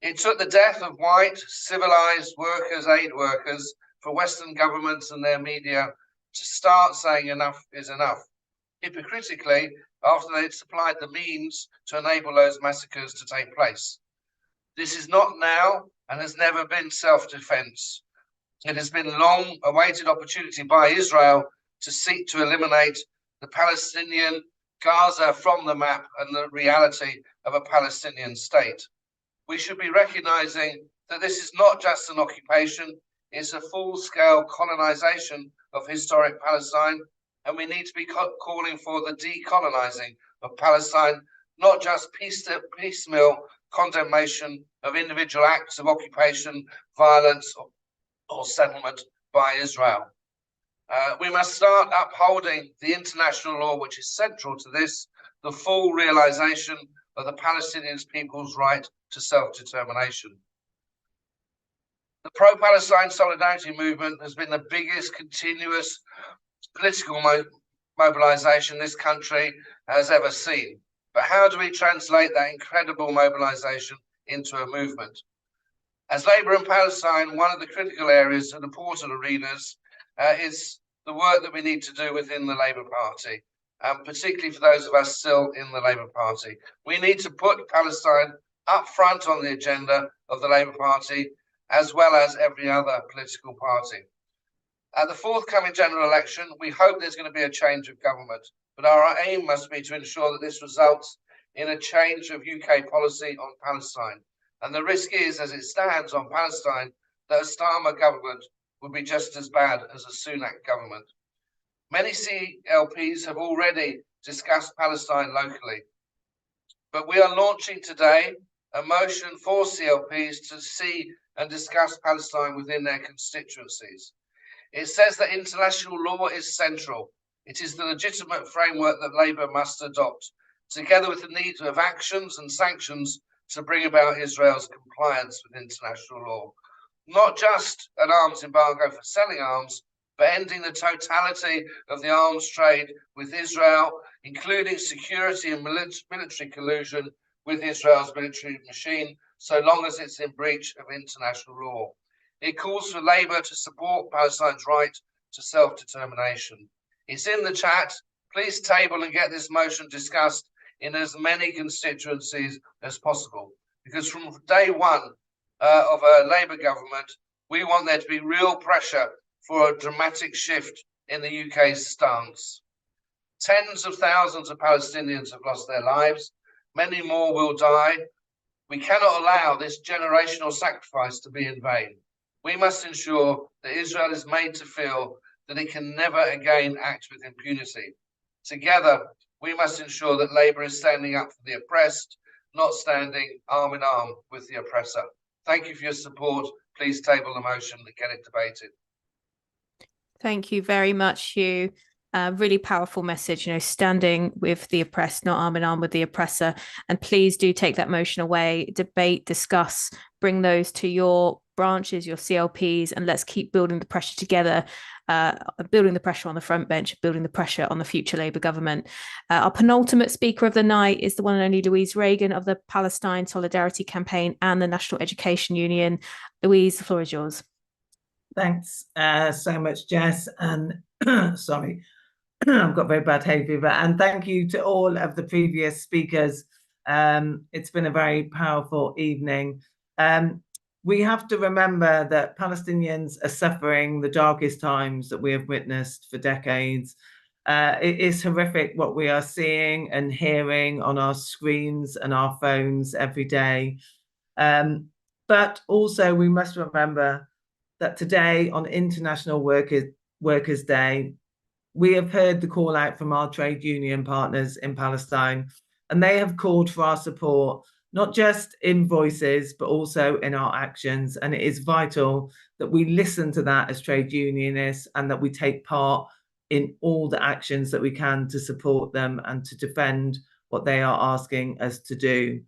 It took the death of white, civilized workers, aid workers, for Western governments and their media to start saying enough is enough, hypocritically, after they'd supplied the means to enable those massacres to take place. This is not now and has never been self-defense. It has been long-awaited opportunity by Israel to seek to eliminate the Palestinian Gaza from the map and the reality of a Palestinian state. We should be recognizing that this is not just an occupation, it's a full-scale colonization of historic Palestine, and we need to be calling for the decolonizing of Palestine, not just piecemeal condemnation of individual acts of occupation, violence, or settlement by Israel. We must start upholding the international law, which is central to this, the full realization of the Palestinian people's right to self-determination. The pro-Palestine solidarity movement has been the biggest continuous political mobilization this country has ever seen. But how do we translate that incredible mobilization into a movement? As Labour in Palestine, one of the critical areas and important arenas is the work that we need to do within the Labour Party, particularly for those of us still in the Labour Party. We need to put Palestine up front on the agenda of the Labour Party, as well as every other political party. At the forthcoming general election, we hope there's going to be a change of government, but our aim must be to ensure that this results in a change of UK policy on Palestine. And the risk is, as it stands on Palestine, that a Starmer government would be just as bad as a Sunak government. Many CLPs have already discussed Palestine locally, but we are launching today a motion for CLPs to see and discuss Palestine within their constituencies. It says that international law is central. It is the legitimate framework that Labour must adopt, together with the need of actions and sanctions to bring about Israel's compliance with international law. Not just an arms embargo for selling arms, but ending the totality of the arms trade with Israel, including security and military collusion with Israel's military machine, so long as it's in breach of international law. It calls for Labour to support Palestine's right to self-determination. It's in the chat. Please table and get this motion discussed in as many constituencies as possible, because from day one of a Labour government, we want there to be real pressure for a dramatic shift in the UK's stance. Tens of thousands of Palestinians have lost their lives. Many more will die. We cannot allow this generational sacrifice to be in vain. We must ensure that Israel is made to feel that it can never again act with impunity. Together, we must ensure that Labour is standing up for the oppressed, not standing arm in arm with the oppressor. Thank you for your support. Please table the motion and get it debated. Thank you very much, Hugh. Really powerful message, standing with the oppressed, not arm in arm with the oppressor. And please do take that motion away, debate, discuss, bring those to your branches, your CLPs, and let's keep building the pressure together, building the pressure on the front bench, building the pressure on the future Labour government. Our penultimate speaker of the night is the one and only Louise Regan of the Palestine Solidarity Campaign and the National Education Union. Louise, the floor is yours. Thanks so much, Jess. And sorry, I've got very bad hay fever. And thank you to all of the previous speakers. It's been a very powerful evening. We have to remember that Palestinians are suffering the darkest times that we have witnessed for decades. It is horrific what we are seeing and hearing on our screens and our phones every day. But also we must remember that today, on International Workers' Day, we have heard the call out from our trade union partners in Palestine, and they have called for our support, not just in voices, but also in our actions. And it is vital that we listen to that as trade unionists and that we take part in all the actions that we can to support them and to defend what they are asking us to do.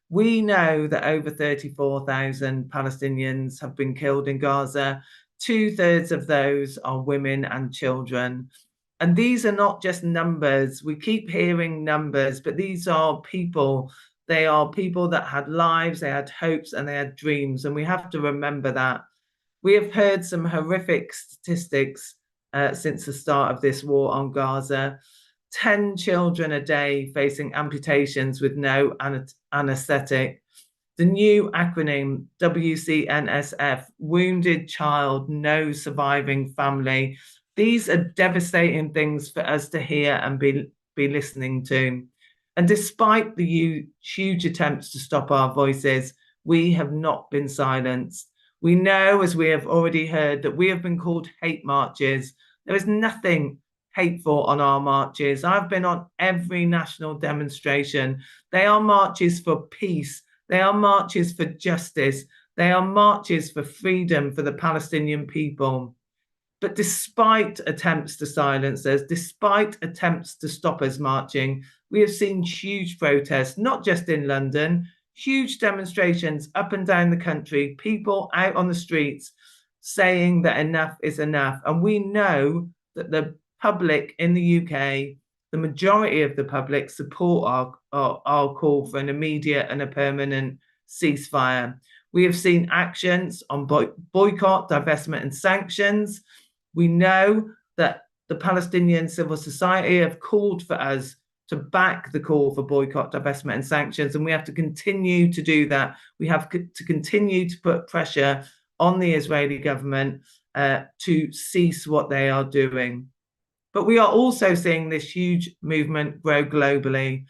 We know that over 34,000 Palestinians have been killed in Gaza. 2/3 of those are women and children. And these are not just numbers. We keep hearing numbers, but these are people. They are people that had lives, they had hopes, and they had dreams. And we have to remember that. We have heard some horrific statistics since the start of this war on Gaza. 10 children a day facing amputations with no anaesthetic. The new acronym WCNSF, Wounded Child, No Surviving Family. These are devastating things for us to hear and be listening to. And despite the huge attempts to stop our voices, we have not been silenced. We know, as we have already heard, that we have been called hate marches. There is nothing hateful on our marches. I've been on every national demonstration. They are marches for peace. They are marches for justice. They are marches for freedom for the Palestinian people. But despite attempts to silence us, despite attempts to stop us marching, we have seen huge protests, not just in London, huge demonstrations up and down the country, people out on the streets saying that enough is enough. And we know that the public in the UK, the majority of the public, support our call for an immediate and a permanent ceasefire. We have seen actions on boycott, divestment and sanctions. We know that the Palestinian civil society have called for us to back the call for boycott, divestment and sanctions, and we have to continue to do that. We have to continue to put pressure on the Israeli government to cease what they are doing. But we are also seeing this huge movement grow globally.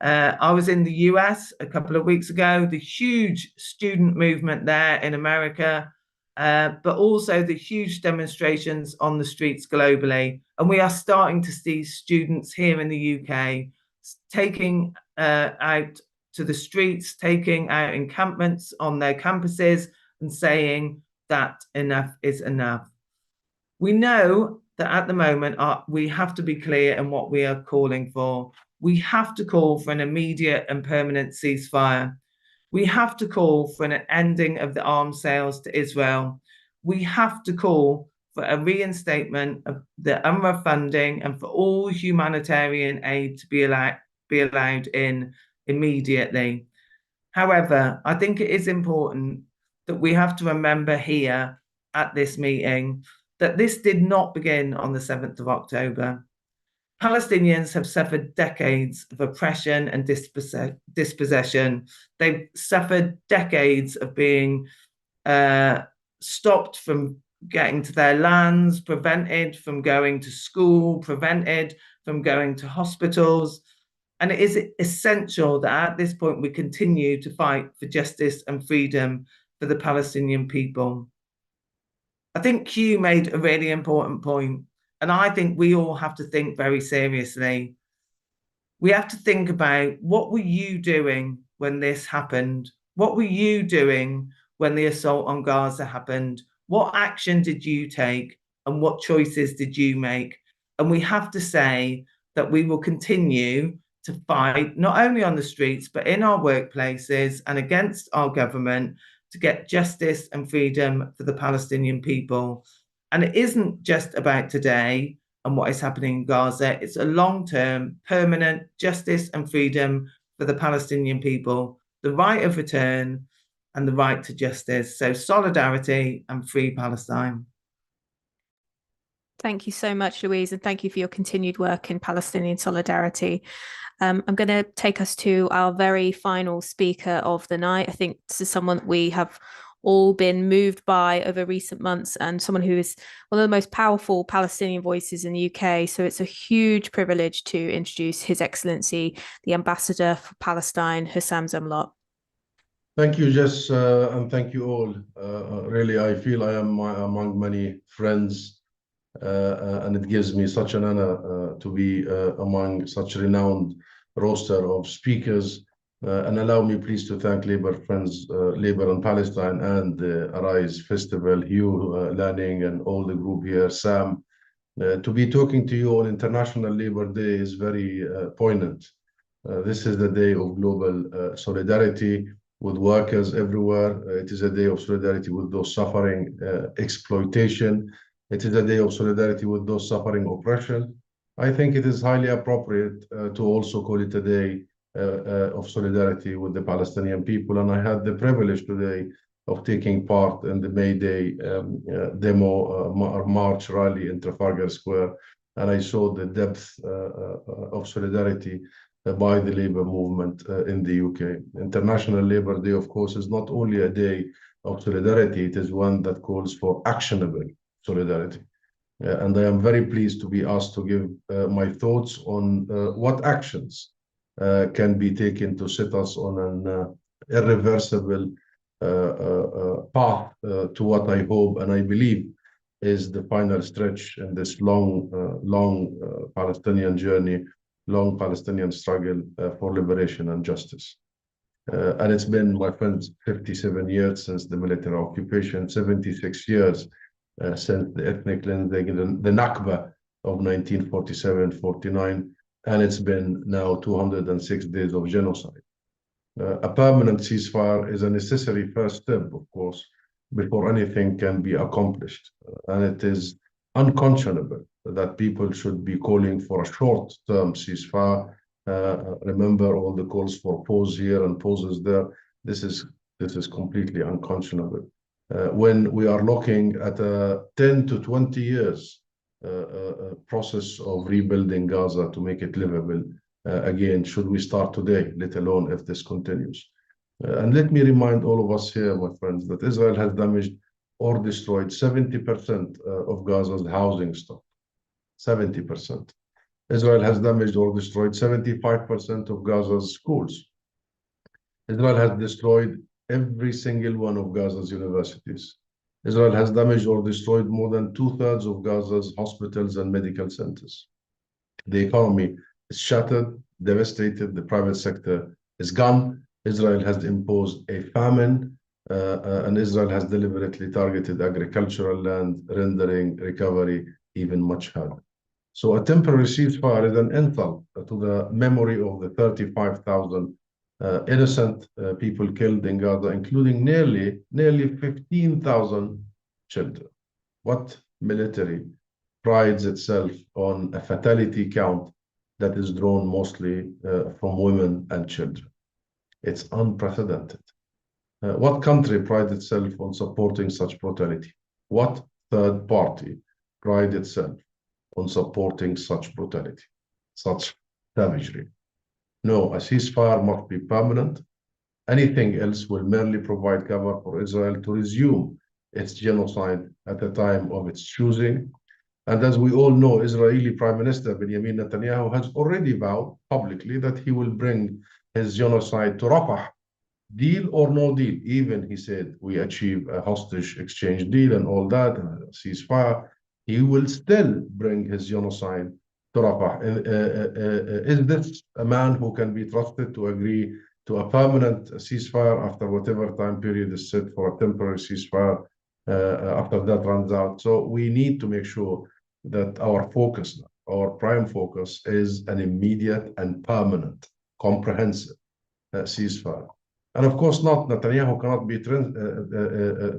I was in the US a couple of weeks ago, the huge student movement there in America, but also the huge demonstrations on the streets globally. And we are starting to see students here in the UK taking out to the streets, taking out encampments on their campuses and saying that enough is enough. We know that at the moment we have to be clear in what we are calling for. We have to call for an immediate and permanent ceasefire. We have to call for an ending of the arms sales to Israel. We have to call for a reinstatement of the UNRWA funding and for all humanitarian aid to be allowed in immediately. However, I think it is important that we have to remember here at this meeting that this did not begin on the 7th of October. Palestinians have suffered decades of oppression and dispossession. They've suffered decades of being stopped from getting to their lands, prevented from going to school, prevented from going to hospitals. And it is essential that at this point we continue to fight for justice and freedom for the Palestinian people. I think Hugh made a really important point, and I think we all have to think very seriously. We have to think about, what were you doing when this happened? What were you doing when the assault on Gaza happened? What action did you take and what choices did you make? And we have to say that we will continue to fight, not only on the streets, but in our workplaces and against our government, to get justice and freedom for the Palestinian people. And it isn't just about today and what is happening in Gaza. It's a long-term, permanent justice and freedom for the Palestinian people, the right of return and the right to justice. So solidarity and free Palestine. Thank you so much, Louise, and thank you for your continued work in Palestinian solidarity. I'm going to take us to our very final speaker of the night. I think this is someone we have all been moved by over recent months, and someone who is one of the most powerful Palestinian voices in the UK. So it's a huge privilege to introduce His Excellency, the Ambassador for Palestine, Husam Zomlot. Thank you, Jess, and thank you all. Really, I feel I am among many friends and it gives me such an honor to be among such renowned roster of speakers. And allow me please to thank Labour Friends, Labour and Palestine, and the Arise Festival, Hugh, Lanning, and all the group here, Sam. To be talking to you on International Labour Day is very poignant. This is the day of global solidarity with workers everywhere. It is a day of solidarity with those suffering exploitation. It is a day of solidarity with those suffering oppression. I think it is highly appropriate to also call it a day of solidarity with the Palestinian people. And I had the privilege today of taking part in the May Day demo march rally in Trafalgar Square. And I saw the depth of solidarity by the labor movement in the UK. International Labour Day, of course, is not only a day of solidarity, it is one that calls for actionable solidarity. And I am very pleased to be asked to give my thoughts on what actions can be taken to set us on an irreversible path to what I hope and I believe is the final stretch in this long Palestinian journey, long Palestinian struggle for liberation and justice. And it's been, my friends, 57 years since the military occupation, 76 years since the ethnic cleansing, the Nakba of 1947-49, and it's been now 206 days of genocide. A permanent ceasefire is a necessary first step, of course, before anything can be accomplished. And it is unconscionable that people should be calling for a short-term ceasefire. Remember all the calls for pause here and pauses there. This is completely unconscionable. When we are looking at a 10 to 20 years process of rebuilding Gaza to make it livable, again, should we start today, let alone if this continues? And let me remind all of us here, my friends, that Israel has damaged or destroyed 70% of Gaza's housing stock. 70%. Israel has damaged or destroyed 75% of Gaza's schools. Israel has destroyed every single one of Gaza's universities. Israel has damaged or destroyed more than 2/3 of Gaza's hospitals and medical centers. The economy is shattered, devastated, the private sector is gone. Israel has imposed a famine, and Israel has deliberately targeted agricultural land, rendering recovery even much harder. So a temporary ceasefire is an insult to the memory of the 35,000 innocent people killed in Gaza, including nearly 15,000 children. What military prides itself on a fatality count that is drawn mostly from women and children? It's unprecedented. What country prides itself on supporting such brutality? What third party prides itself on supporting such brutality, such savagery? No, a ceasefire must be permanent. Anything else will merely provide cover for Israel to resume its genocide at a time of its choosing. And as we all know, Israeli Prime Minister Benjamin Netanyahu has already vowed publicly that he will bring his genocide to Rafah, deal or no deal. Even he said, we achieve a hostage exchange deal and all that, and a ceasefire, he will still bring his genocide to Rafah. Is this a man who can be trusted to agree to a permanent ceasefire after whatever time period is set for a temporary ceasefire after that runs out? So we need to make sure that our focus, our prime focus, is an immediate and permanent, comprehensive ceasefire. And of course, Netanyahu cannot be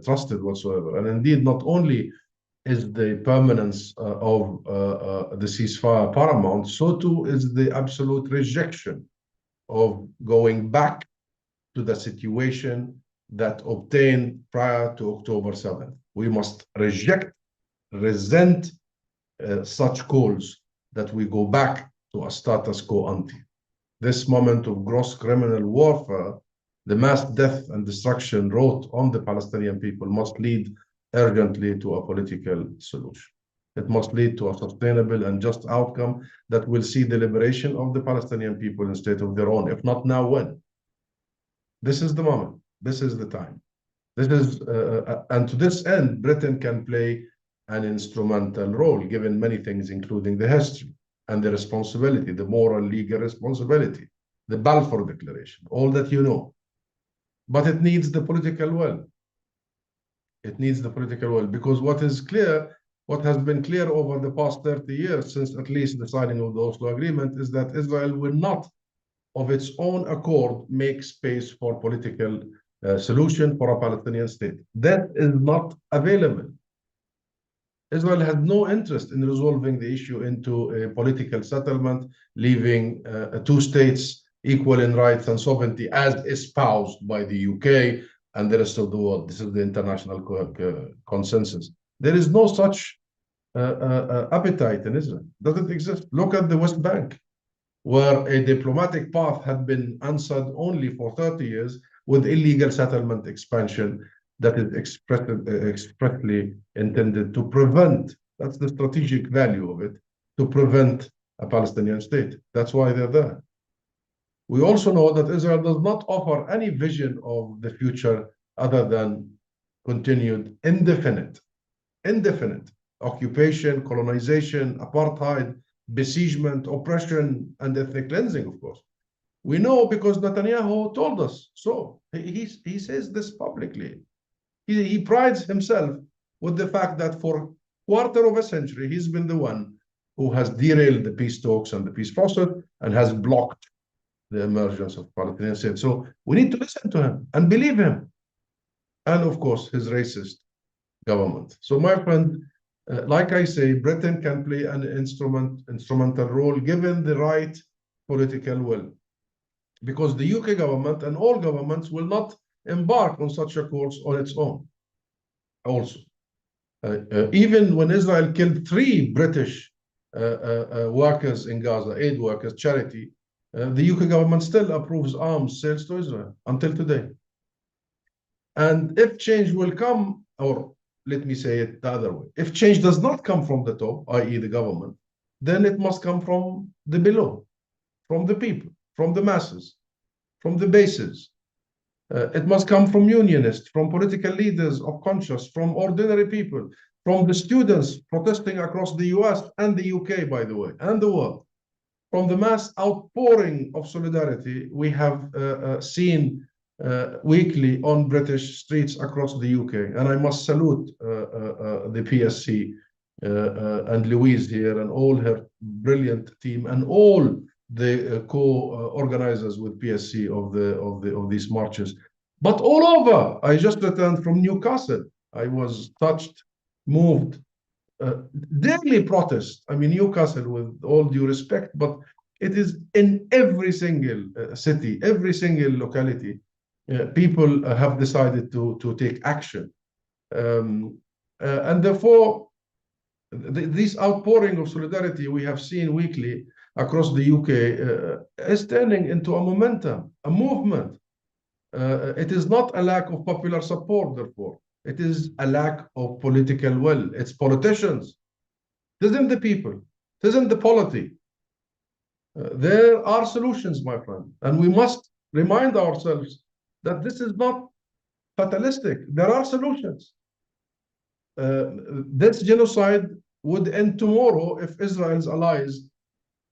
trusted whatsoever. And indeed, not only is the permanence of the ceasefire paramount, so too is the absolute rejection of going back to the situation that obtained prior to October 7th. We must resent such calls that we go back to a status quo ante. This moment of gross criminal warfare, the mass death and destruction wrought on the Palestinian people, must lead urgently to a political solution. It must lead to a sustainable and just outcome that will see the liberation of the Palestinian people in state of their own. If not now, when? This is the moment. This is the time. This is, and to this end, Britain can play an instrumental role, given many things, including the history and the responsibility, the moral, legal responsibility, the Balfour Declaration, all that you know. But it needs the political will. It needs the political will, because what is clear, what has been clear over the past 30 years, since at least the signing of the Oslo Agreement, is that Israel will not, of its own accord, make space for political solution for a Palestinian state. That is not available. Israel has no interest in resolving the issue into a political settlement, leaving two states equal in rights and sovereignty as espoused by the UK and the rest of the world. This is the international consensus. There is no such appetite in Israel. It doesn't exist. Look at the West Bank, where a diplomatic path had been answered only for 30 years with illegal settlement expansion that is expressly intended to prevent, that's the strategic value of it, to prevent a Palestinian state. That's why they're there. We also know that Israel does not offer any vision of the future other than continued indefinite occupation, colonization, apartheid, besiegement, oppression, and ethnic cleansing, of course. We know because Netanyahu told us so. He says this publicly. He prides himself with the fact that for a quarter of a century, he's been the one who has derailed the peace talks and the peace process and has blocked the emergence of Palestinian state. So we need to listen to him and believe him. And of course, his racist government. So my friend, like I say, Britain can play an instrumental role given the right political will. Because the UK government and all governments will not embark on such a course on its own. Also, even when Israel killed 3 British workers in Gaza, aid workers, charity, the UK government still approves arms sales to Israel until today. And if change will come, or let me say it the other way, if change does not come from the top, i.e. the government, then it must come from the below, from the people, from the masses, from the bases. It must come from unionists, from political leaders of conscience, from ordinary people, from the students protesting across the US and the UK, by the way, and the world. From the mass outpouring of solidarity we have seen weekly on British streets across the UK. And I must salute the PSC and Louise here and all her brilliant team and all the co-organizers with PSC of these marches. But all over, I just returned from Newcastle. I was touched, moved, daily protest. I mean, Newcastle, with all due respect, but it is in every single city, every single locality, people have decided to take action. And therefore, this outpouring of solidarity we have seen weekly across the UK is turning into a momentum, a movement. It is not a lack of popular support, therefore. It is a lack of political will. It's politicians. It isn't the people. It isn't the polity. There are solutions, my friend. And we must remind ourselves that this is not fatalistic. There are solutions. This genocide would end tomorrow if Israel's allies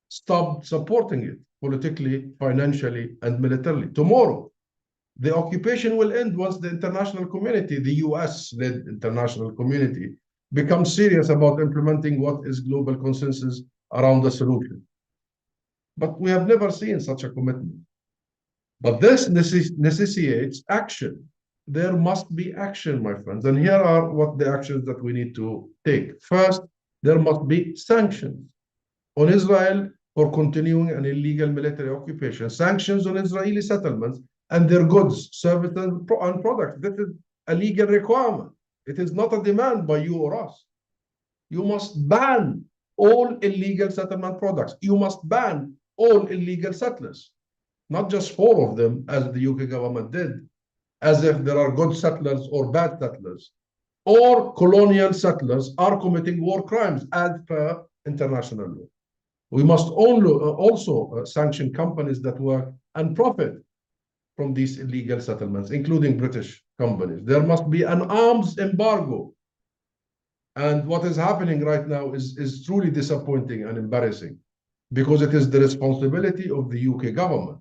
stopped supporting it politically, financially, and militarily. Tomorrow. The occupation will end once the international community, the US-led international community, becomes serious about implementing what is global consensus around the solution. But we have never seen such a commitment. But this necessitates action. There must be action, my friends. And here are what the actions that we need to take. First, there must be sanctions on Israel for continuing an illegal military occupation, sanctions on Israeli settlements and their goods, services, and products. This is a legal requirement. It is not a demand by you or us. You must ban all illegal settlement products. You must ban all illegal settlers, not just 4 of them, as the UK government did, as if there are good settlers or bad settlers. Or colonial settlers are committing war crimes as per international law. We must also sanction companies that work and profit from these illegal settlements, including British companies. There must be an arms embargo And what is happening right now is truly disappointing and embarrassing, because it is the responsibility of the UK government,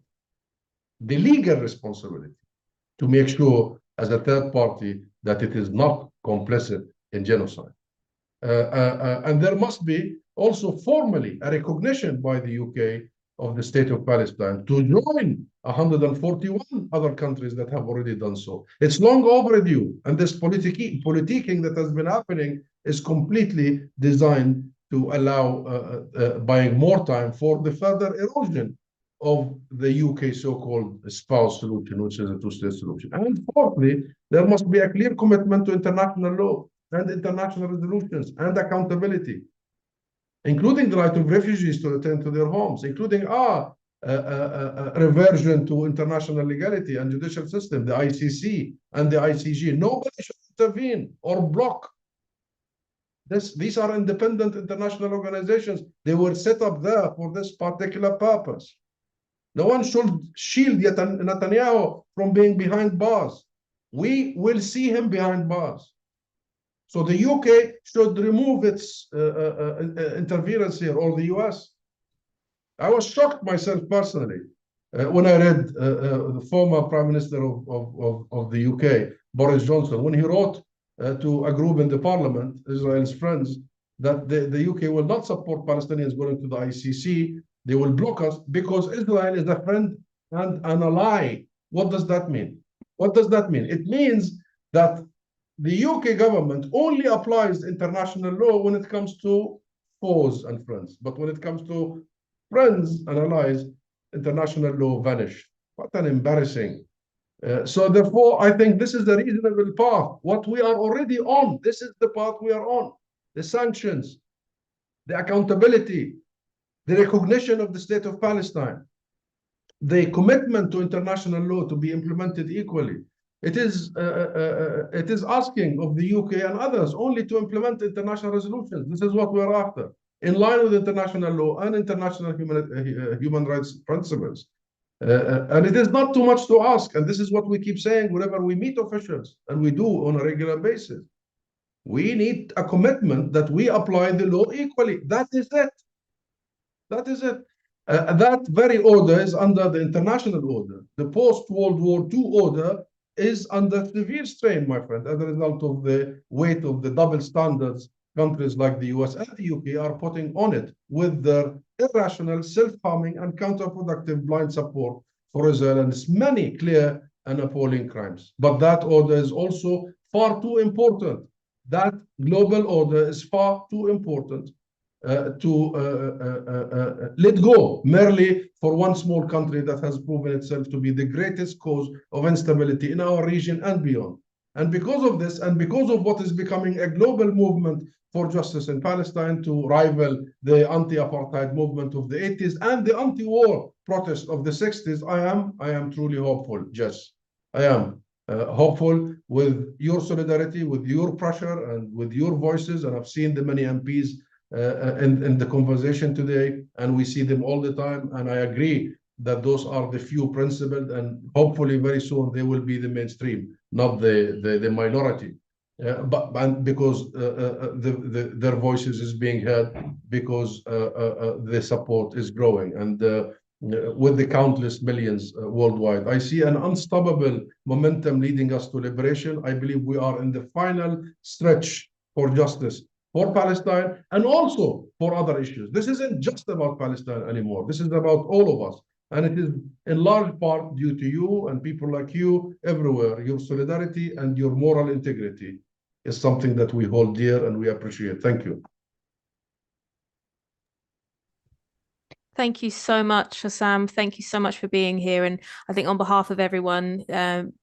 the legal responsibility, to make sure as a third party that it is not complicit in genocide. And there must be also formally a recognition by the UK of the state of Palestine to join 141 other countries that have already done so. It's long overdue, and this politicking that has been happening is completely designed to allow buying more time for the further erosion of the UK so-called spouse solution, which is a two-state solution. And fourthly, there must be a clear commitment to international law and international resolutions and accountability, including the right of refugees to return to their homes, including reversion to international legality and judicial system, the ICC and the ICG. Nobody should intervene or block. These are independent international organizations. They were set up there for this particular purpose. No one should shield Netanyahu from being behind bars. We will see him behind bars. So the UK should remove its interference here, or the US. I was shocked myself personally when I read the former Prime Minister of the UK, Boris Johnson, when he wrote to a group in the parliament, Israel's friends, that the UK will not support Palestinians going to the ICC. They will block us because Israel is a friend and an ally. What does that mean? What does that mean? It means that the UK government only applies international law when it comes to foes and friends. But when it comes to friends and allies, international law vanished. What an embarrassing. So therefore, I think this is the reasonable path. What we are already on, this is the path we are on. The sanctions, the accountability, the recognition of the state of Palestine, the commitment to international law to be implemented equally. It is asking of the UK and others only to implement international resolutions. This is what we're after, in line with international law and international human rights principles. And it is not too much to ask, and this is what we keep saying whenever we meet officials, and we do on a regular basis. We need a commitment that we apply the law equally. That is it. That is it. That very order is under the international order. The post-World War II order is under severe strain, my friend, as a result of the weight of the double standards countries like the US and the UK are putting on it with their irrational, self-harming, and counterproductive blind support for Israel and its many clear and appalling crimes. But that order is also far too important. That global order is far too important to let go merely for one small country that has proven itself to be the greatest cause of instability in our region and beyond. And because of this, and because of what is becoming a global movement for justice in Palestine to rival the anti-apartheid movement of the 80s and the anti-war protest of the 60s, I am truly hopeful, Jess. I am hopeful with your solidarity, with your pressure, and with your voices. And I've seen the many MPs in the conversation today, and we see them all the time. And I agree that those are the few principled, and hopefully very soon they will be the mainstream, not the minority. But because their voices is being heard, because the support is growing, and with the countless millions worldwide, I see an unstoppable momentum leading us to liberation. I believe we are in the final stretch for justice for Palestine and also for other issues. This isn't just about Palestine anymore. This is about all of us. And it is in large part due to you and people like you everywhere. Your solidarity and your moral integrity is something that we hold dear and we appreciate. Thank you. Thank you so much, Husam. Thank you so much for being here. And I think on behalf of everyone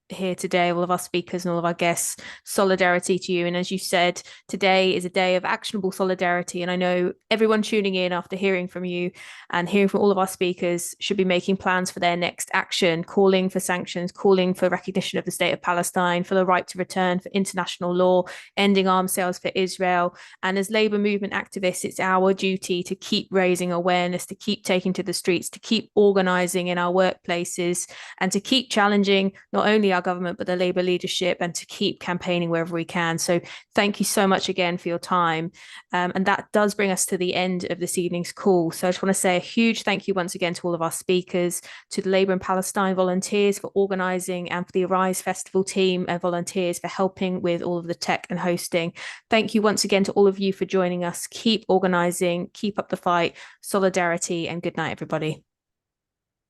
here today, all of our speakers and all of our guests, solidarity to you. And as you said, today is a day of actionable solidarity. And I know everyone tuning in after hearing from you and hearing from all of our speakers should be making plans for their next action, calling for sanctions, calling for recognition of the state of Palestine, for the right to return, for international law, ending arms sales for Israel. And as Labour movement activists, it's our duty to keep raising awareness, to keep taking to the streets, to keep organising in our workplaces, and to keep challenging not only our government, but the Labour leadership, and to keep campaigning wherever we can. So thank you so much again for your time. And that does bring us to the end of this evening's call. So I just want to say a huge thank you once again to all of our speakers, to the Labour and Palestine volunteers for organising, and for the Arise Festival team and volunteers for helping with all of the tech and hosting. Thank you once again to all of you for joining us. Keep organising, keep up the fight, solidarity, and good night, everybody.